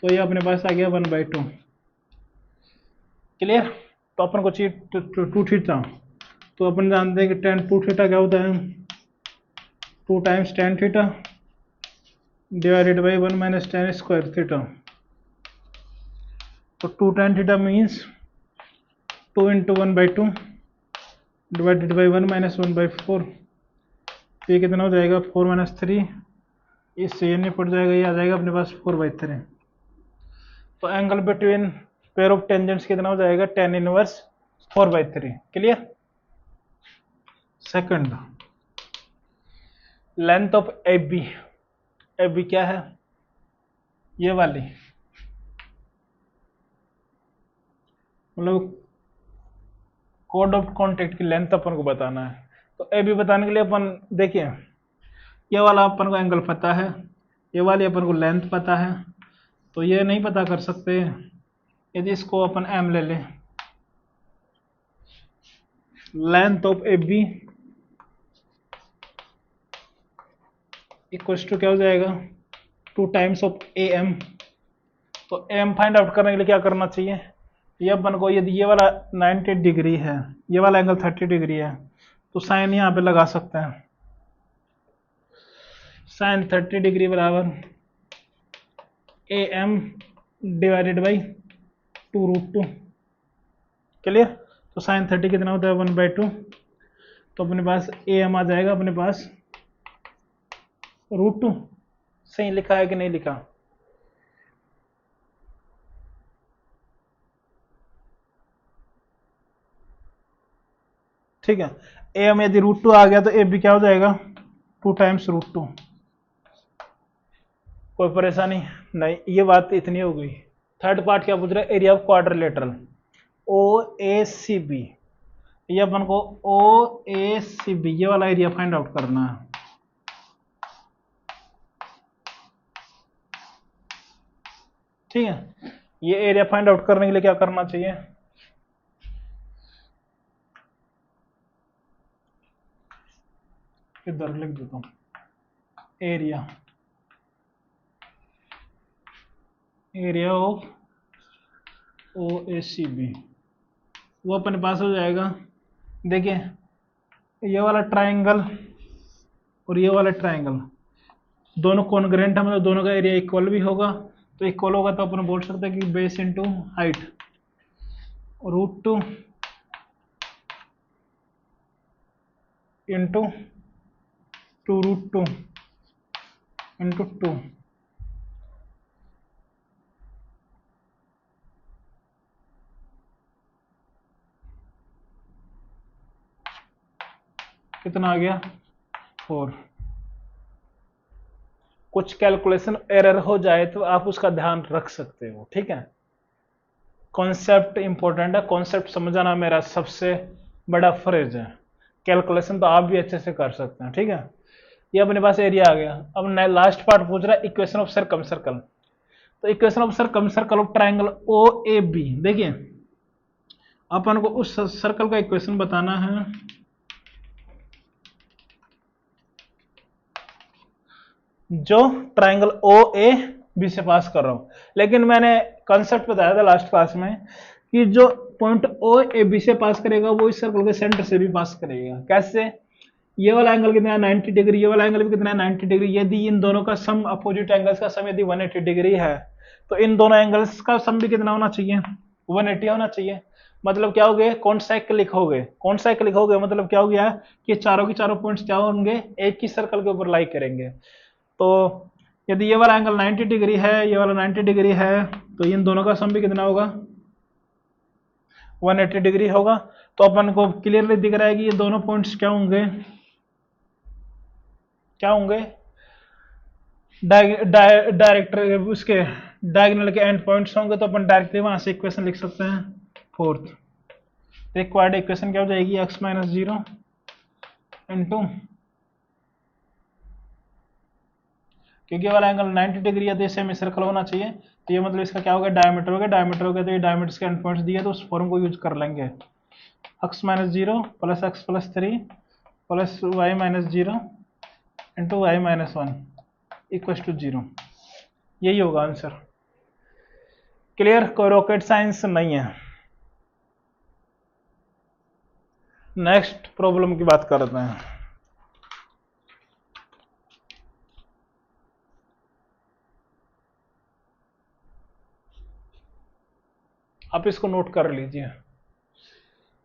तो ये अपने पास आ गया 1/2। क्लियर? तो अपन को चाहिए 2 थीटा, तो अपन जानते हैं कि tan 2 थीटा क्या होता है, 2 times tan theta divided by 1 minus tan square theta. तो 2 tan theta means 2 into 1/2 divided by 1 minus 1/4। तो ये कितना हो जाएगा, 4 माइनस 3, इससे ये नहीं पड़ जाएगा, ये आ जाएगा अपने पास 4/3। तो angle between pair of tangents कितना हो जाएगा, tan inverse 4/3। Clear? Second, length of AB। AB क्या है, ये वाली, मतलब कोड ऑफ कॉन्टेक्ट की लेंथ अपन को बताना है। तो AB बताने के लिए अपन देखिए, ये वाला अपन को एंगल पता है, ये वाली अपन को लेंथ पता है, तो ये नहीं पता कर सकते यदि इसको अपन M ले लें। Length of AB equals to क्या हो जाएगा, 2 टाइम्स ऑफ AM। तो AM फाइंड आउट करने के लिए क्या करना चाहिए, ये अपन को यदि ये वाला 90 डिग्री है, ये वाला एंगल 30 डिग्री है, तो साइन यहाँ पे लगा सकते हैं, साइन 30 डिग्री बराबर AM डिवाइडेड बाई 2√2। क्लियर? तो साइन 30 कितना होता है, 1/2। तो अपने पास AM आ जाएगा अपने पास √2। सही लिखा है कि नहीं लिखा? ठीक है, AM यदि √2 आ गया तो AB क्या हो जाएगा, 2 टाइम्स √2। कोई परेशानी नहीं, ये बात इतनी हो गई। थर्ड पार्ट क्या पूछ रहा है, एरिया ऑफ क्वाड्रिलेटरल OACB। ये अपन को OACB ये वाला एरिया फाइंड आउट करना है। ठीक है, ये एरिया फाइंड आउट करने के लिए क्या करना चाहिए, इधर लिख देता हूं, एरिया ऑफ OACB वो अपने पास हो जाएगा। देखिए, ये वाला ट्राइंगल और ये वाला ट्राइंगल दोनों कॉन्ग्रेंट है, मतलब दोनों का एरिया इक्वल भी होगा। तो इक्वल होगा तो अपन बोल सकते हैं कि base into height, √2 into 2√2 into 2। कितना आ गया, 4। कुछ कैलकुलेशन एरर हो जाए तो आप उसका ध्यान रख सकते हो। ठीक है, कॉन्सेप्ट इंपॉर्टेंट है, कॉन्सेप्ट समझाना मेरा सबसे बड़ा फर्ज है। कैलकुलेशन तो आप भी अच्छे से कर सकते हैं। ठीक है, ये अपने पास एरिया आ गया। अब लास्ट पार्ट पूछ रहा है इक्वेशन ऑफ सर्कम सर्कल। तो equation of circum circle of triangle OAB। देखिए, अपन को उस सर्कल का इक्वेशन बताना है जो ट्राइंगल OAB से पास कर रहा हूं। लेकिन मैंने कंसेप्ट बताया था लास्ट क्लास में कि जो पॉइंट OAB से पास करेगा वो इस सर्कल के सेंटर से भी पास करेगा। कैसे, ये वाला एंगल कितना है, 90 डिग्री, ये वाला एंगल भी कितना है, 90 डिग्री। यदि इन दोनों का सम, अपोजिट एंगल्स का सम यदि 180 डिग्री है, तो इन दोनों एंगल्स का सम भी कितना होना चाहिए, 180 होना चाहिए। मतलब क्या हो गया, कॉन्साइक्लिक हो गए। कॉन्साइक्लिक हो गए मतलब क्या हो गया कि चारों के चारों पॉइंट्स क्या होंगे, एक ही सर्कल के ऊपर लाई करेंगे। तो यदि ये वाला एंगल 90 डिग्री है, ये वाला 90 डिग्री है, तो इन दोनों का सम भी कितना होगा, 180 डिग्री होगा। तो अपन को क्लियरली दिख रहा है कि ये दोनों पॉइंट्स क्या होंगे, क्या होंगे, डायरेक्ट उसके डायगोनल के एंड पॉइंट्स होंगे। तो अपन डायरेक्टली वहां से इक्वेशन लिख सकते हैं। फोर्थ रिक्वायर्ड इक्वेशन क्या हो जाएगी, x - 0 इंटू क्योंकि ये वाला एंगल 90 डिग्री है तो सेमी सर्कल होना चाहिए, तो ये मतलब इसका क्या होगा, डायमीटर होगा। डायमीटर होगा तो ये डायमीटर के एंड पॉइंट्स दिए तो उस फॉर्म को यूज कर लेंगे। x minus zero plus X plus three plus Y minus zero into Y minus one equal to zero. यही होगा आंसर। क्लियर? कोई रॉकेट साइंस नहीं है। नेक्स्ट प्रॉब्लम की बात करते हैं। आप इसको नोट कर लीजिए,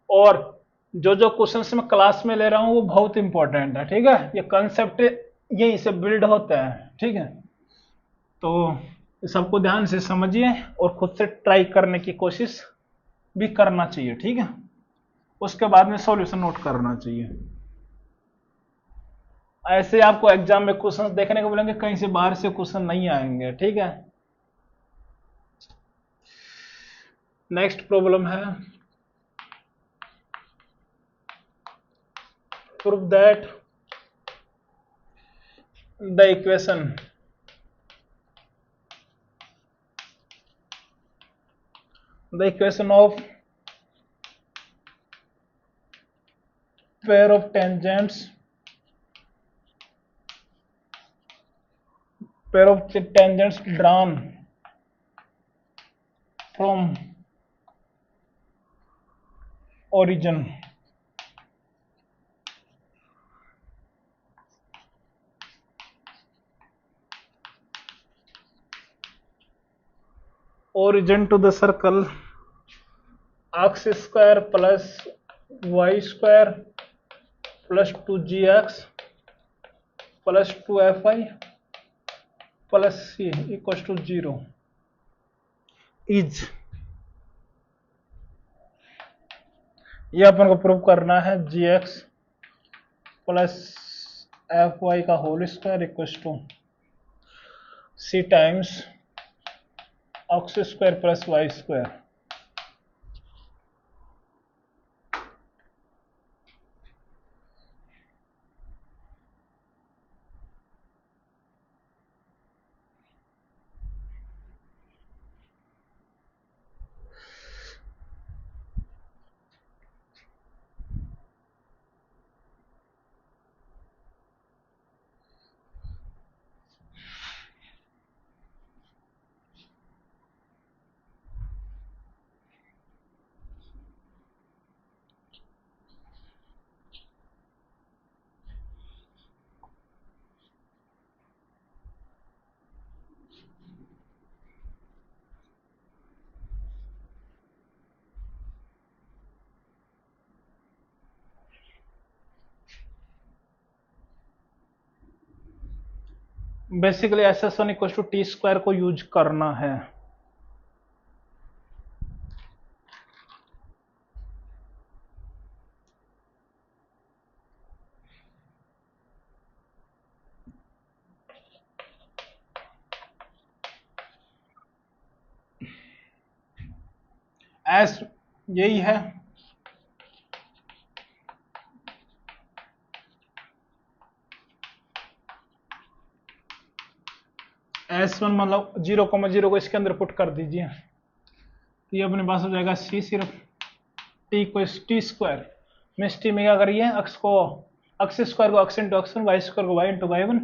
और जो जो क्वेश्चंस मैं क्लास में ले रहा हूं वो बहुत इंपॉर्टेंट है, ठीक है? ये कंसेप्ट यहीं से बिल्ड होता है, ठीक है? तो सबको ध्यान से समझिए और खुद से ट्राई करने की कोशिश भी करना चाहिए, ठीक है? उसके बाद में सॉल्यूशन नोट करना चाहिए। ऐसे आपको एग्जाम में क्वेश्चंस देखने को मिलेंगे, कहीं से बाहर से क्वेश्चन नहीं आएंगे, ठीक है? नेक्स्ट प्रॉब्लम है, prove that the equation of pair of tangents drawn from origin to the circle x square plus y square plus 2gx plus 2fi plus c equals to 0 is, ये अपन को prove करना है gx plus fy का whole square equals to c times x square plus y square. Basically SS1 equal to T square को use करना है। S यही है, S1 मतलब 0,0 को इसके अंदर पुट कर दीजिए तो ये अपने पास हो जाएगा C सिर्फ t को टी स्क्वायर में टी में क्या करिए, एक्स स्क्वायर को x into x1, Y square को y इंटू y1,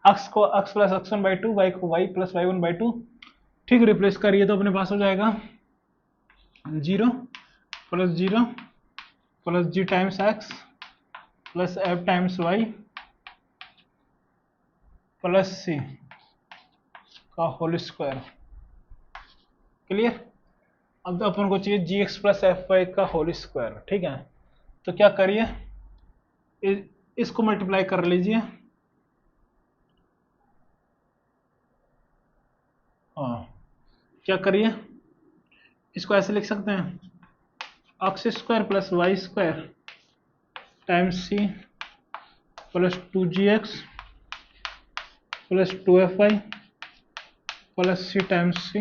x को x plus x1 by two, y को y plus y1 by two, ठीक रिप्लेस करिए तो अपने पास हो जाएगा 0 plus g times x plus f times y plus c का होल स्क्वायर। क्लियर? अब तो अपन को चाहिए gx प्लस fy का होल स्क्वायर, ठीक है? तो क्या करिए, इसको मल्टीप्लाई कर लीजिए, हाँ क्या करिए, इसको ऐसे लिख सकते हैं X square plus Y square times C plus 2gx plus 2fy plus C times C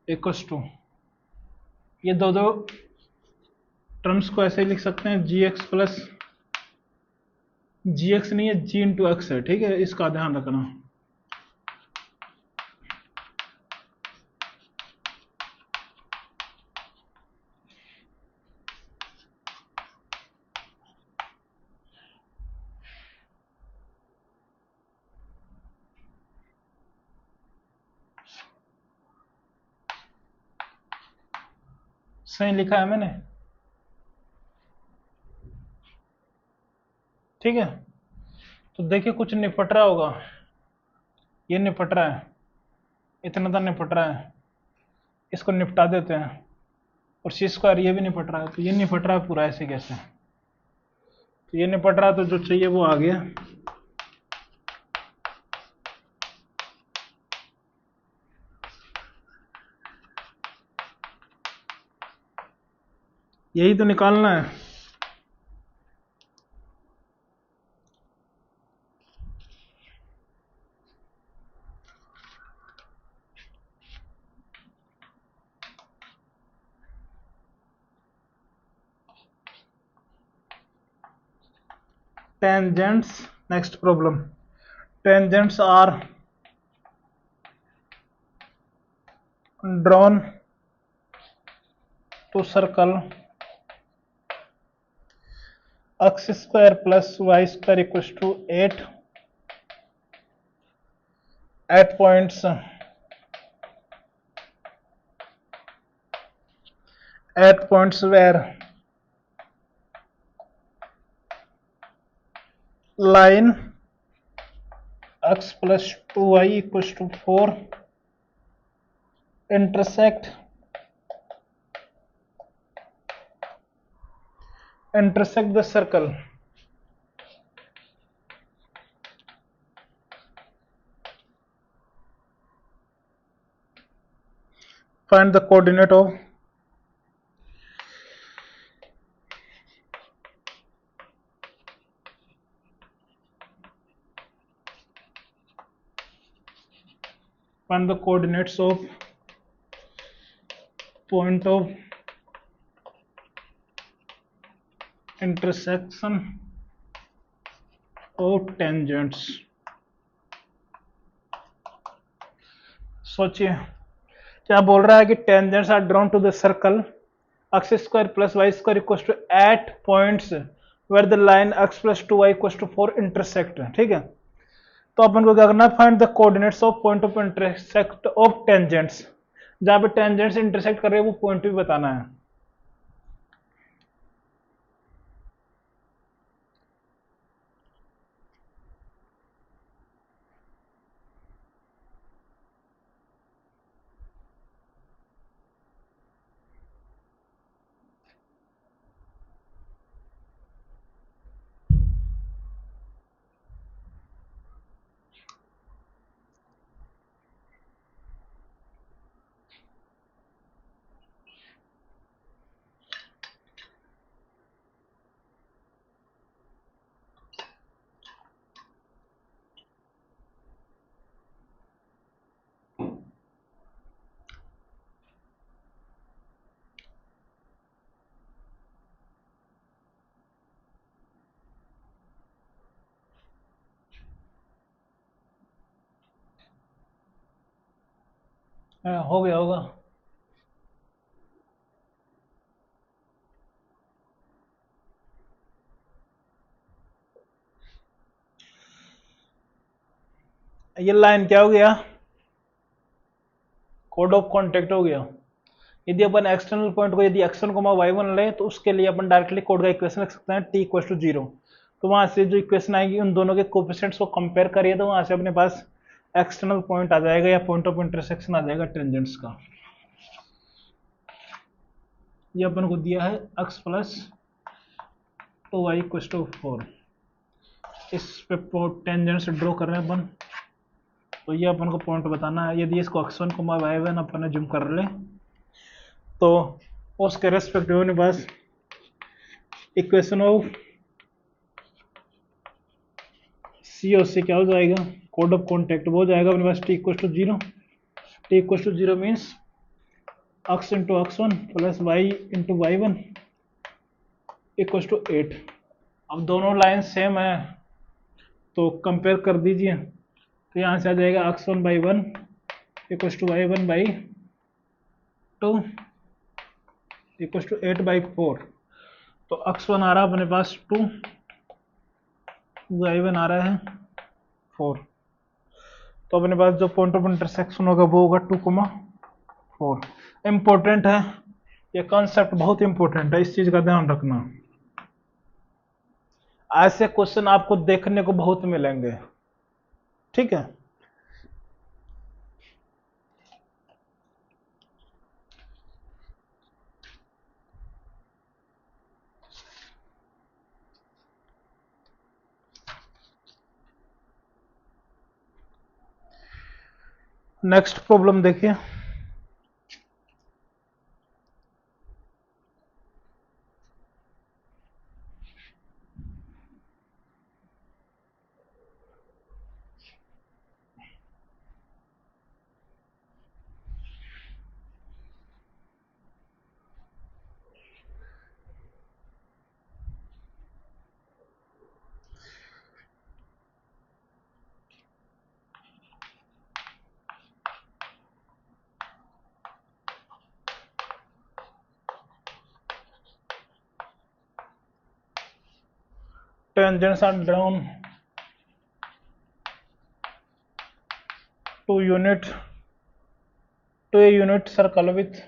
equals to, ये दो टर्म्स को ऐसे ही लिख सकते हैं gx प्लस gx नहीं है g इंटू एक्स है, ठीक है? इसका ध्यान रखना, सही लिखा है मैंने, ठीक है। तो देखिए कुछ निपट रहा होगा, ये निपट रहा है, इतना तो निपट रहा है, इसको निपटा देते हैं। और सी स्क्वायर ये भी निपट रहा है, तो ये निपट रहा है पूरा, ऐसे कैसे? तो ये निपट रहा है, तो जो चाहिए वो आ गया। यही तो निकालना है। Tangents, next problem. Tangents are drawn to circle x square plus y square equals to 8 at points where line x plus 2y equals to 4 intersect the circle. Find the coordinate of coordinates of point of intersection of tangents. सोचिए क्या बोल रहा है कि tangents are drawn to the circle X square plus Y square equals to at points where the line X plus 2y equals to 4 intersect, ठीक है। तो अपन को क्या करना है, find the coordinates of point of intersect of tangents. जहां पे टेंजेंट्स इंटरसेक्ट कर रहे हैं वो पॉइंट भी बताना है। हो गया होगा। ये लाइन क्या हो गया, कोड ऑफ कॉन्टेक्ट हो गया। यदि अपन एक्सटर्नल पॉइंट को यदि x1 y1 ले तो उसके लिए अपन डायरेक्टली कोड का इक्वेशन लिख सकते हैं t इक्वल टू 0। तो वहां से जो इक्वेशन आएगी उन दोनों के कोएफिशिएंट्स को कंपेयर करिए तो वहां से अपने पास एक्सटर्नल पॉइंट आ जाएगा या पॉइंट ऑफ इंटरसेक्शन आ जाएगा टेंजेंट्स का। ये अपन को दिया है x plus 2y equal to 4। इस पे टेंजेंट्स ड्रॉ कर रहे हैं अपन, तो ये अपन को पॉइंट बताना है। यदि इसको x1 y1 अपन ने जूम कर ले तो उसके रेस्पेक्टिव अपने पास इक्वेशन ऑफ सी और सी क्या हो जाएगा, कोड ऑफ कॉन्टेक्ट वो हो जाएगा अपने पास t equal to 0। t equal to 0 means x into x1 plus y into y1 equal to 8। अब दोनों लाइन सेम है तो कंपेयर कर दीजिए, तो यहाँ से आ जाएगा x1 by 1 equal to y1 by 2 equal to 8 by 4। तो x1 आ रहा है अपने पास 2, y1 आ रहा है 4। तो अपने पास जो पॉइंट ऑफ इंटरसेक्शन होगा वो होगा 2, 4। इम्पोर्टेंट है ये कॉन्सेप्ट बहुत इंपॉर्टेंट है, इस चीज का ध्यान रखना। ऐसे क्वेश्चन आपको देखने को बहुत मिलेंगे, ठीक है। नेक्स्ट प्रॉब्लम देखिए। Tangents are drawn to a unit circle with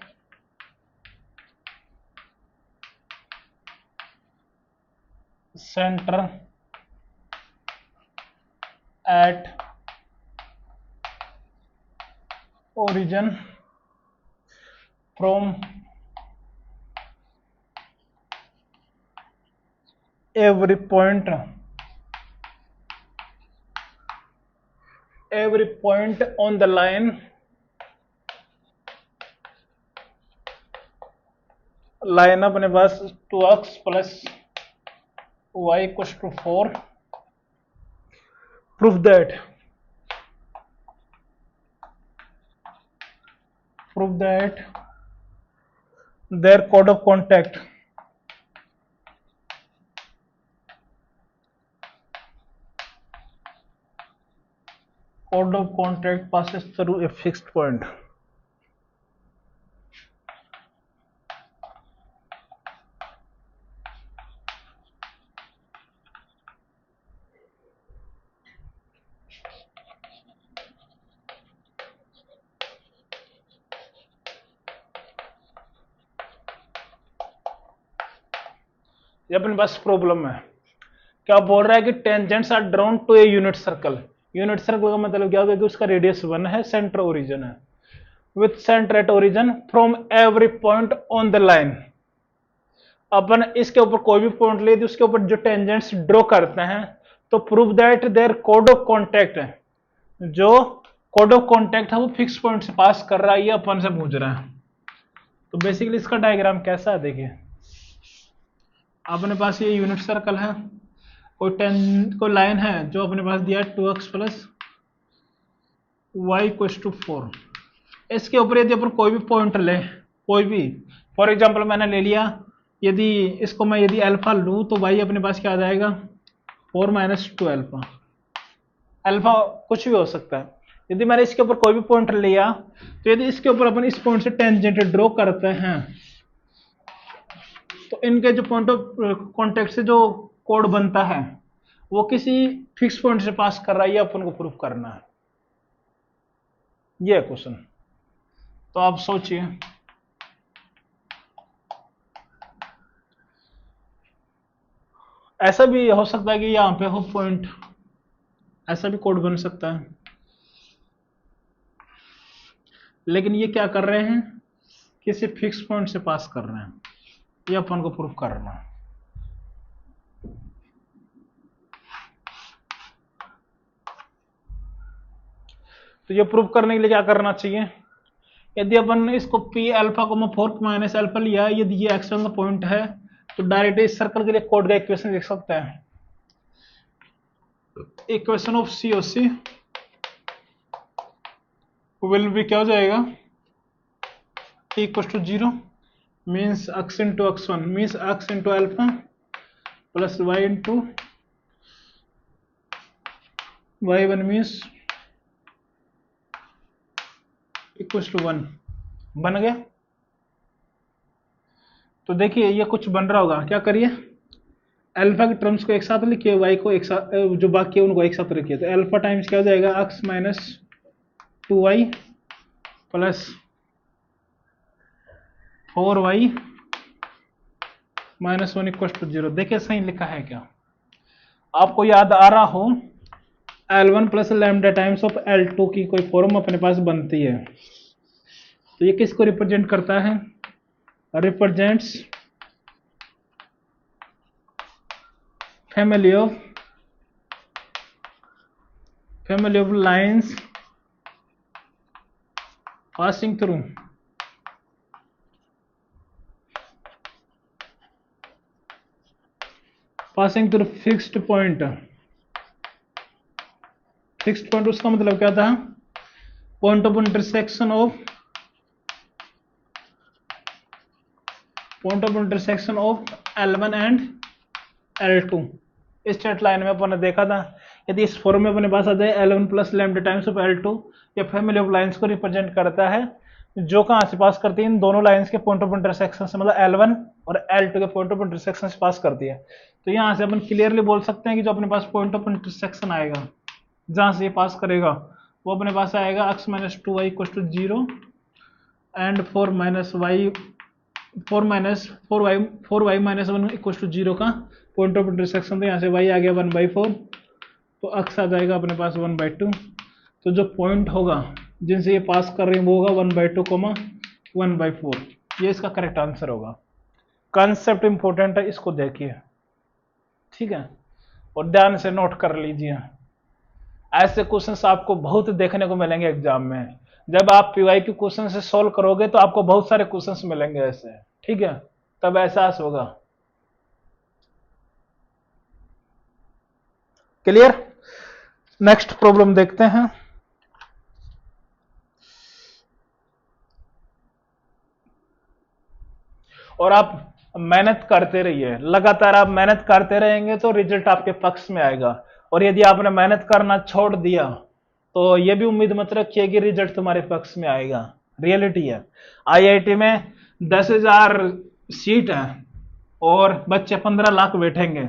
center at origin from every point on the line अपने पास 2x plus y equals to 4. Prove that their code of contact passes through a fixed point. ये अपने पास problem है, क्या बोल रहा है कि tangents are drawn to a unit circle. Unit circle का मतलब क्या होगा कि उसका रेडियस 1 है, सेंटर ओरिजिन है, with centre at origin from every point on the line. अपन इसके ऊपर कोई भी पॉइंट ले उसके ऊपर जो टेंजेंट्स ड्रॉ करते हैं, तो प्रूव दैट देयर कोड ऑफ कॉन्टैक्ट है, जो कोड ऑफ कॉन्टैक्ट है वो फिक्स पॉइंट से पास कर रहा है, ये अपन से पूछ रहा है। तो बेसिकली इसका डायग्राम कैसा है देखिए। अपने पास ये यूनिट सर्कल है, कोई लाइन है जो अपने पास दिया है 2x plus Y equals to 4। इसके ऊपर यदि अपन कोई भी पॉइंट ले, कोई भी, फॉर एग्जांपल मैंने ले लिया, यदि इसको मैं यदि अल्फा लूँ तो y अपने पास क्या आ जाएगा 4 माइनस 2 अल्फा। अल्फा कुछ भी हो सकता है। यदि मैंने इसके ऊपर कोई भी पॉइंट लिया, तो यदि इसके ऊपर अपन इस पॉइंट से टेंजेंट ड्रॉ करते हैं, तो इनके जो पॉइंट ऑफ कॉन्टेक्ट से जो कोड बनता है वो किसी फिक्स पॉइंट से पास कर रहा है, ये अपन को प्रूफ करना है। ये क्वेश्चन, तो आप सोचिए। ऐसा भी हो सकता है कि यहां पे हो पॉइंट, ऐसा भी कोड बन सकता है, लेकिन ये क्या कर रहे हैं, किसी फिक्स पॉइंट से पास कर रहे हैं, ये अपन को प्रूफ करना है। तो ये प्रूफ करने के लिए क्या करना चाहिए, यदि अपन इसको पी अल्फा को मैं 4 माइनस अल्फा लिया, यदि ये एक्स1 का पॉइंट है, तो डायरेक्ट इस सर्कल के लिए कोड का इक्वेशन लिख सकते हैं। Equation of C O C will be क्या हो जाएगा, t equal to 0 means x into x1 means x into alpha plus y into y1 means equal to 1। बन गया। तो देखिए ये कुछ बन रहा होगा, क्या करिए, अल्फा के टर्म्स को एक साथ लिखिए, y को एक साथ, जो बाकी है उनको एक साथ रखिए। तो अल्फा टाइम्स क्या हो जाएगा, x minus 2y plus 4y -1 equal to 0। देखिए सही लिखा है क्या? आपको याद आ रहा हो L1 plus lambda times of L2 की कोई फॉर्म अपने पास बनती है, तो ये किसको रिप्रेजेंट करता है? Represents family of lines passing through fixed point. Fixed point उसका मतलब क्या था? Point of intersection of L1 and L2। Straight line में अपन ने देखा था, यदि इस फॉर्म में अपने पास आ जाए L1 plus lambda times of L2, ये फैमिली ऑफ लाइंस को रिप्रेजेंट करता है जो कहां से पास करती है? इन दोनों लाइंस के पॉइंट ऑफ इंटरसेक्शन से, मतलब L1 और L2 के पॉइंट ऑफ इंटरसेक्शन से पास करती है। तो यहां से अपन क्लियरली बोल सकते हैं कि जो अपने पास पॉइंट ऑफ इंटरसेक्शन आएगा जहां से ये पास करेगा वो अपने पास आएगा x minus 2y equal to 0 and 4y minus 1 equal to 0 का पॉइंट ऑफ इंटरसेक्शन। तो यहाँ से y आ गया 1/4, तो x आ जाएगा अपने पास 1/2। तो जो पॉइंट होगा जिनसे ये पास कर रहे हैं वो होगा 1/2, 1/4। ये इसका करेक्ट आंसर होगा। कॉन्सेप्ट इंपॉर्टेंट है, इसको देखिए, ठीक है, और ध्यान से नोट कर लीजिए। ऐसे क्वेश्चंस आपको बहुत देखने को मिलेंगे एग्जाम में। जब आप पीवाईक्यू क्वेश्चन से सॉल्व करोगे तो आपको बहुत सारे क्वेश्चंस मिलेंगे ऐसे, ठीक है, तब एहसास होगा। क्लियर? नेक्स्ट प्रॉब्लम देखते हैं। और आप मेहनत करते रहिए, लगातार आप मेहनत करते रहेंगे तो रिजल्ट आपके पक्ष में आएगा। और यदि आपने मेहनत करना छोड़ दिया तो ये भी उम्मीद मत रखिए कि रिजल्ट तुम्हारे पक्ष में आएगा। रियलिटी है, आईआईटी में 10,000 सीट है और बच्चे 15 लाख बैठेंगे,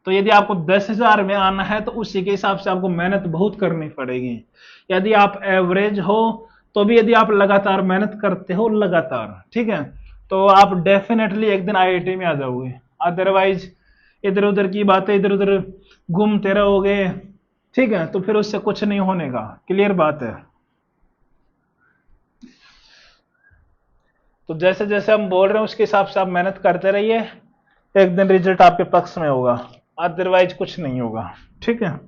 तो यदि आपको 10,000 में आना है तो उसी के हिसाब से आपको मेहनत बहुत करनी पड़ेगी। यदि आप एवरेज हो तो भी यदि आप लगातार मेहनत करते हो लगातार, ठीक है, तो आप डेफिनेटली एक दिन आईआईटी में आ जाओगे। अदरवाइज इधर उधर की बातें इधर उधर घूमते रहोगे, ठीक है, तो फिर उससे कुछ नहीं होने का। क्लियर बात है? तो जैसे जैसे हम बोल रहे हैं उसके हिसाब से आप मेहनत करते रहिए, एक दिन रिजल्ट आपके पक्ष में होगा, अदरवाइज कुछ नहीं होगा, ठीक है।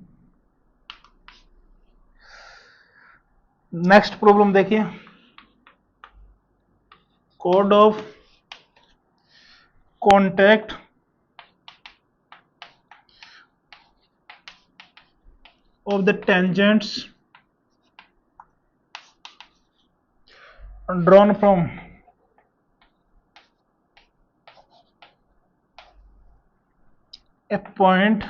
नेक्स्ट प्रॉब्लम देखिए। Code of contact of the tangents drawn from a point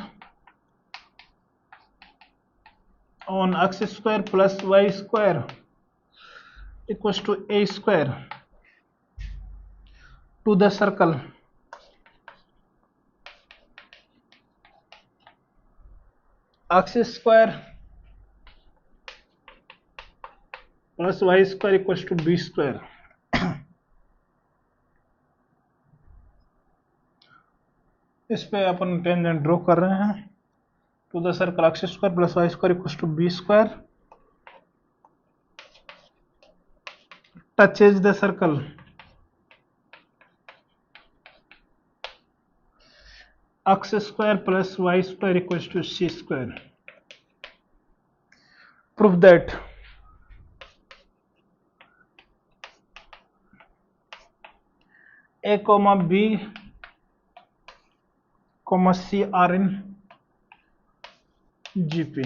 on x square plus y square equals to a square to the circle x square plus y square equals to b square। इस पे अपन tangent draw कर रहे हैं। To the circle X square plus Y square equal to B square touches the circle X square plus Y square equal to C square. Proof that A comma B comma C are in GP.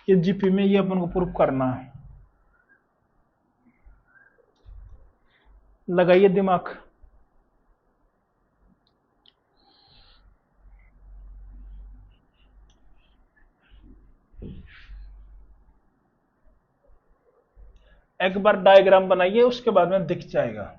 ये GP में ये अपन को proof करना है। लगाइए दिमाग। एक बार diagram बनाइए, उसके बाद में दिख जाएगा।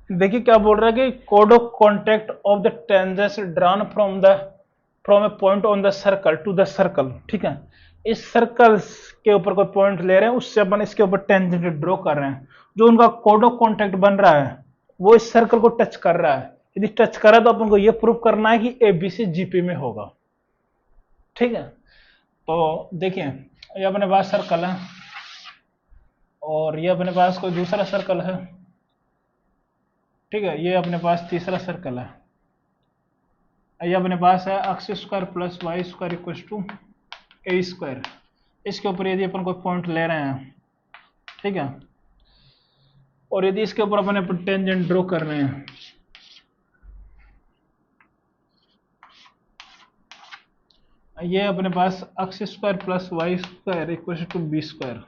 देखिए क्या बोल रहा है कि कोड of contact of the tangents drawn from a point on the circle to the circle. ठीक है, इस सर्कल के ऊपर कोई पॉइंट ले रहे हैं, उससे अपन इसके ऊपर टेंजेंट ड्रॉ कर रहे हैं। जो उनका कोड ऑफ कॉन्टेक्ट बन रहा है वो इस सर्कल को टच कर रहा है। यदि टच करा तो अपन को यह प्रूव करना है कि एबीसी जीपी में होगा। ठीक है, तो देखिए ये अपने पास सर्कल है और ये अपने पास कोई दूसरा सर्कल है। ठीक है, ये अपने पास तीसरा सर्कल है। ये अपने पास है X square plus Y square equal to A square. इसके ऊपर यदि अपन कोई पॉइंट ले रहे हैं, ठीक है, और यदि इसके ऊपर अपन टेंजेंट ड्रॉ कर रहे हैं, ये अपने पास x square plus Y square equal to B square.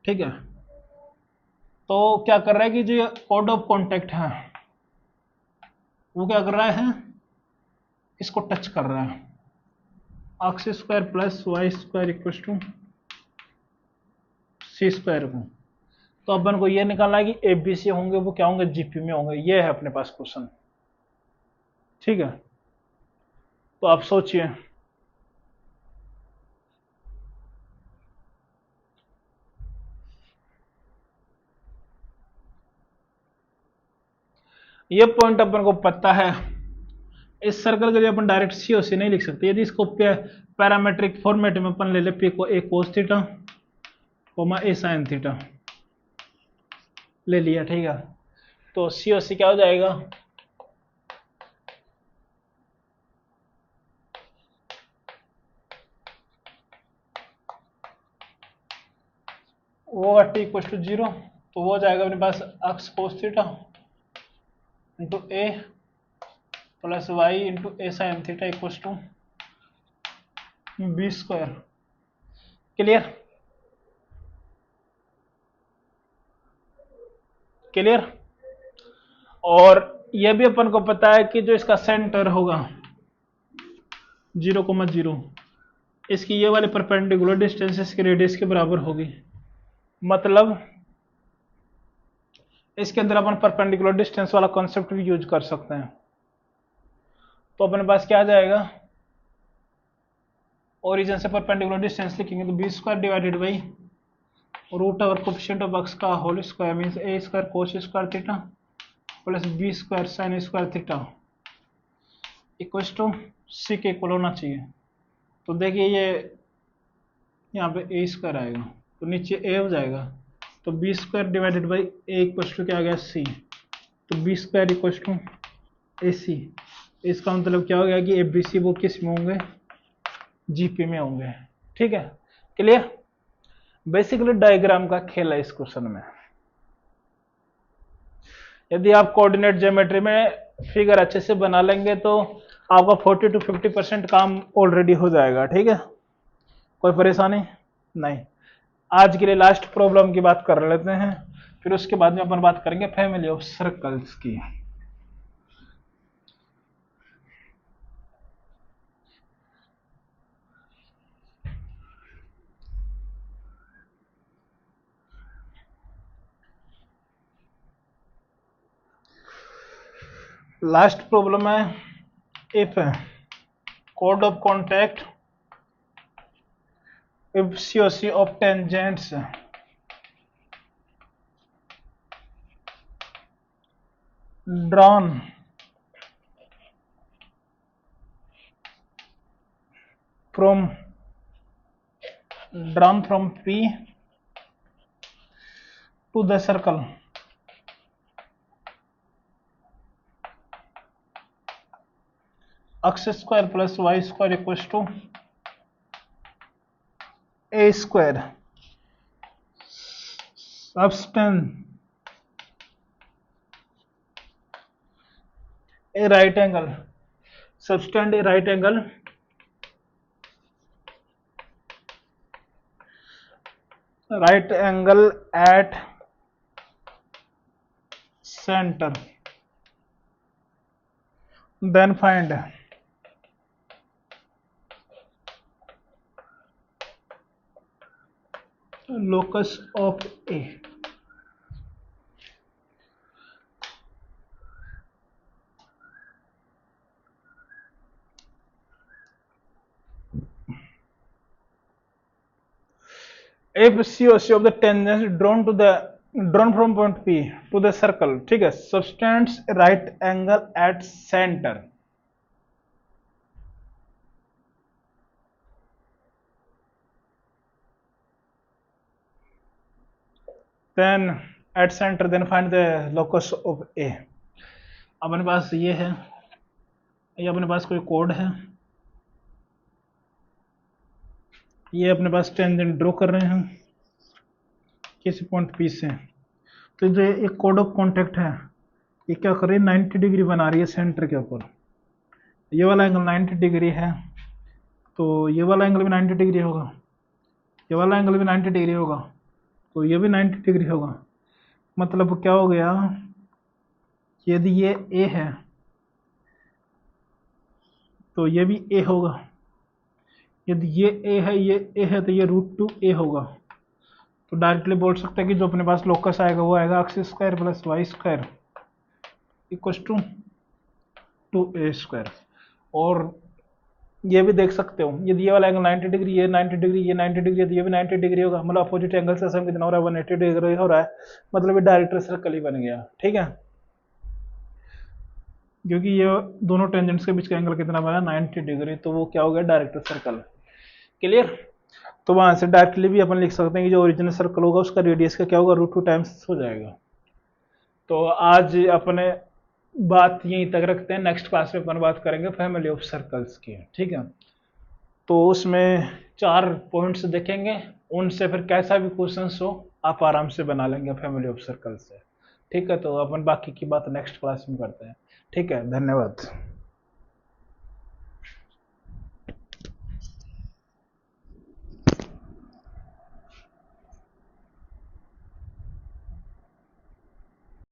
ठीक है, तो क्या कर रहा है कि जो कोड ऑफ कॉन्टेक्ट है वो क्या कर रहा है, इसको टच कर रहा है, X square plus Y square equal to C square को। तो अपन को ये निकालना है कि एबीसी होंगे वो क्या होंगे, जीपी में होंगे। ये है अपने पास क्वेश्चन। ठीक है, तो आप सोचिए, ये पॉइंट अपन को पता है। इस सर्कल के लिए अपन डायरेक्ट सी और सी नहीं लिख सकते। यदि इसको पैरामेट्रिक फॉर्मेट में अपन ले ले पी को ए कोस थीटा कोमा ए साइन थीटा ले लिया। ठीक है, तो सी और सी क्या हो जाएगा, वो होगा टी इक्वल टू 0। तो वो हो जाएगा अपने पास x cos theta into a plus y into a sine theta equal to B square. Clear, clear. और यह भी अपन को पता है कि जो इसका सेंटर होगा 0,0, इसकी ये वाली परपेंडिकुलर डिस्टेंस इसके रेडियस के बराबर होगी। मतलब इसके अंदर अपन परपेंडिकुलर डिस्टेंस वाला कॉन्सेप्ट भी यूज कर सकते हैं। तो अपने पास क्या आ जाएगा, ओरिजिन से परपेंडिकुलर डिस्टेंस लिखेंगे तो B square divided by root over coefficient of x का whole square means a square cos square theta plus b square sine square theta equal to c के इक्वल होना चाहिए। तो देखिए ये यहाँ पे ए स्क्वायर आएगा तो नीचे ए हो जाएगा, तो B square divided by A equal to क्या आ गया सी, तो B square equal to A C. इसका मतलब क्या हो गया कि ए बी सी वो किस में होंगे, जीपी में होंगे। ठीक है, क्लियर। बेसिकली डायग्राम का खेल है इस क्वेश्चन में। यदि आप कोऑर्डिनेट ज्योमेट्री में फिगर अच्छे से बना लेंगे तो आपका 40 to 50% काम ऑलरेडी हो जाएगा। ठीक है, कोई परेशानी नहीं। आज के लिए लास्ट प्रॉब्लम की बात कर लेते हैं, फिर उसके बाद में अपन बात करेंगे फैमिली ऑफ सर्कल्स की। लास्ट प्रॉब्लम है, if code of contact if COC of tangents drawn from P to the circle x square plus y square equals to a square subtend a right angle at center, then find locus of A। if COC of the tangent drawn from point P to the circle, ठीक है, subtends right angle at center. Then at center, then find the locus of A. अपने पास ये है, ये अपने पास कोई code है, ये अपने पास टेंजेंट ड्रॉ कर रहे हैं किसी पॉइंट पी से, तो जो एक कोड ऑफ कॉन्टेक्ट है ये क्या कर रही है, 90 डिग्री बना रही है सेंटर के ऊपर। ये वाला एंगल 90 डिग्री है, तो ये वाला एंगल भी 90 डिग्री होगा, ये वाला एंगल भी 90 डिग्री होगा, तो ये भी 90 डिग्री होगा। मतलब क्या हो गया, यदि ये ए है तो ये भी ए होगा, यदि ये ए है, ये ए है, तो ये √2 ए होगा। तो डायरेक्टली बोल सकते हैं कि जो अपने पास लोकस आएगा वो आएगा x² plus y² equals to 2a²। और ये भी देख सकते हो, यदि ये वाला एंगल 90 डिग्री, ये 90 डिग्री, ये 90 डिग्री है, तो ये भी 90 डिग्री होगा। मतलब अपोजिट एंगल से सम कितना हो रहा है, 180 डिग्री हो रहा है, मतलब ये डायरेक्टर सर्कल ही बन गया। ठीक है, क्योंकि ये दोनों टेंजेंट्स के बीच का एंगल कितना बना, 90 डिग्री, तो वो क्या हो गया, डायरेक्टर सर्कल। क्लियर? तो वहां से डायरेक्टली भी अपन लिख सकते हैं कि जो ओरिजिनल सर्कल होगा उसका रेडियस का क्या होगा, √2 टाइम्स हो जाएगा। तो आज अपने बात यहीं तक रखते हैं, नेक्स्ट क्लास में अपन बात करेंगे फैमिली ऑफ सर्कल्स की। ठीक है, तो उसमें 4 पॉइंट्स देखेंगे, उनसे फिर कैसा भी क्वेश्चन हो आप आराम से बना लेंगे फैमिली ऑफ सर्कल से। ठीक है, तो अपन बाकी की बात नेक्स्ट क्लास में करते हैं। ठीक है, धन्यवाद।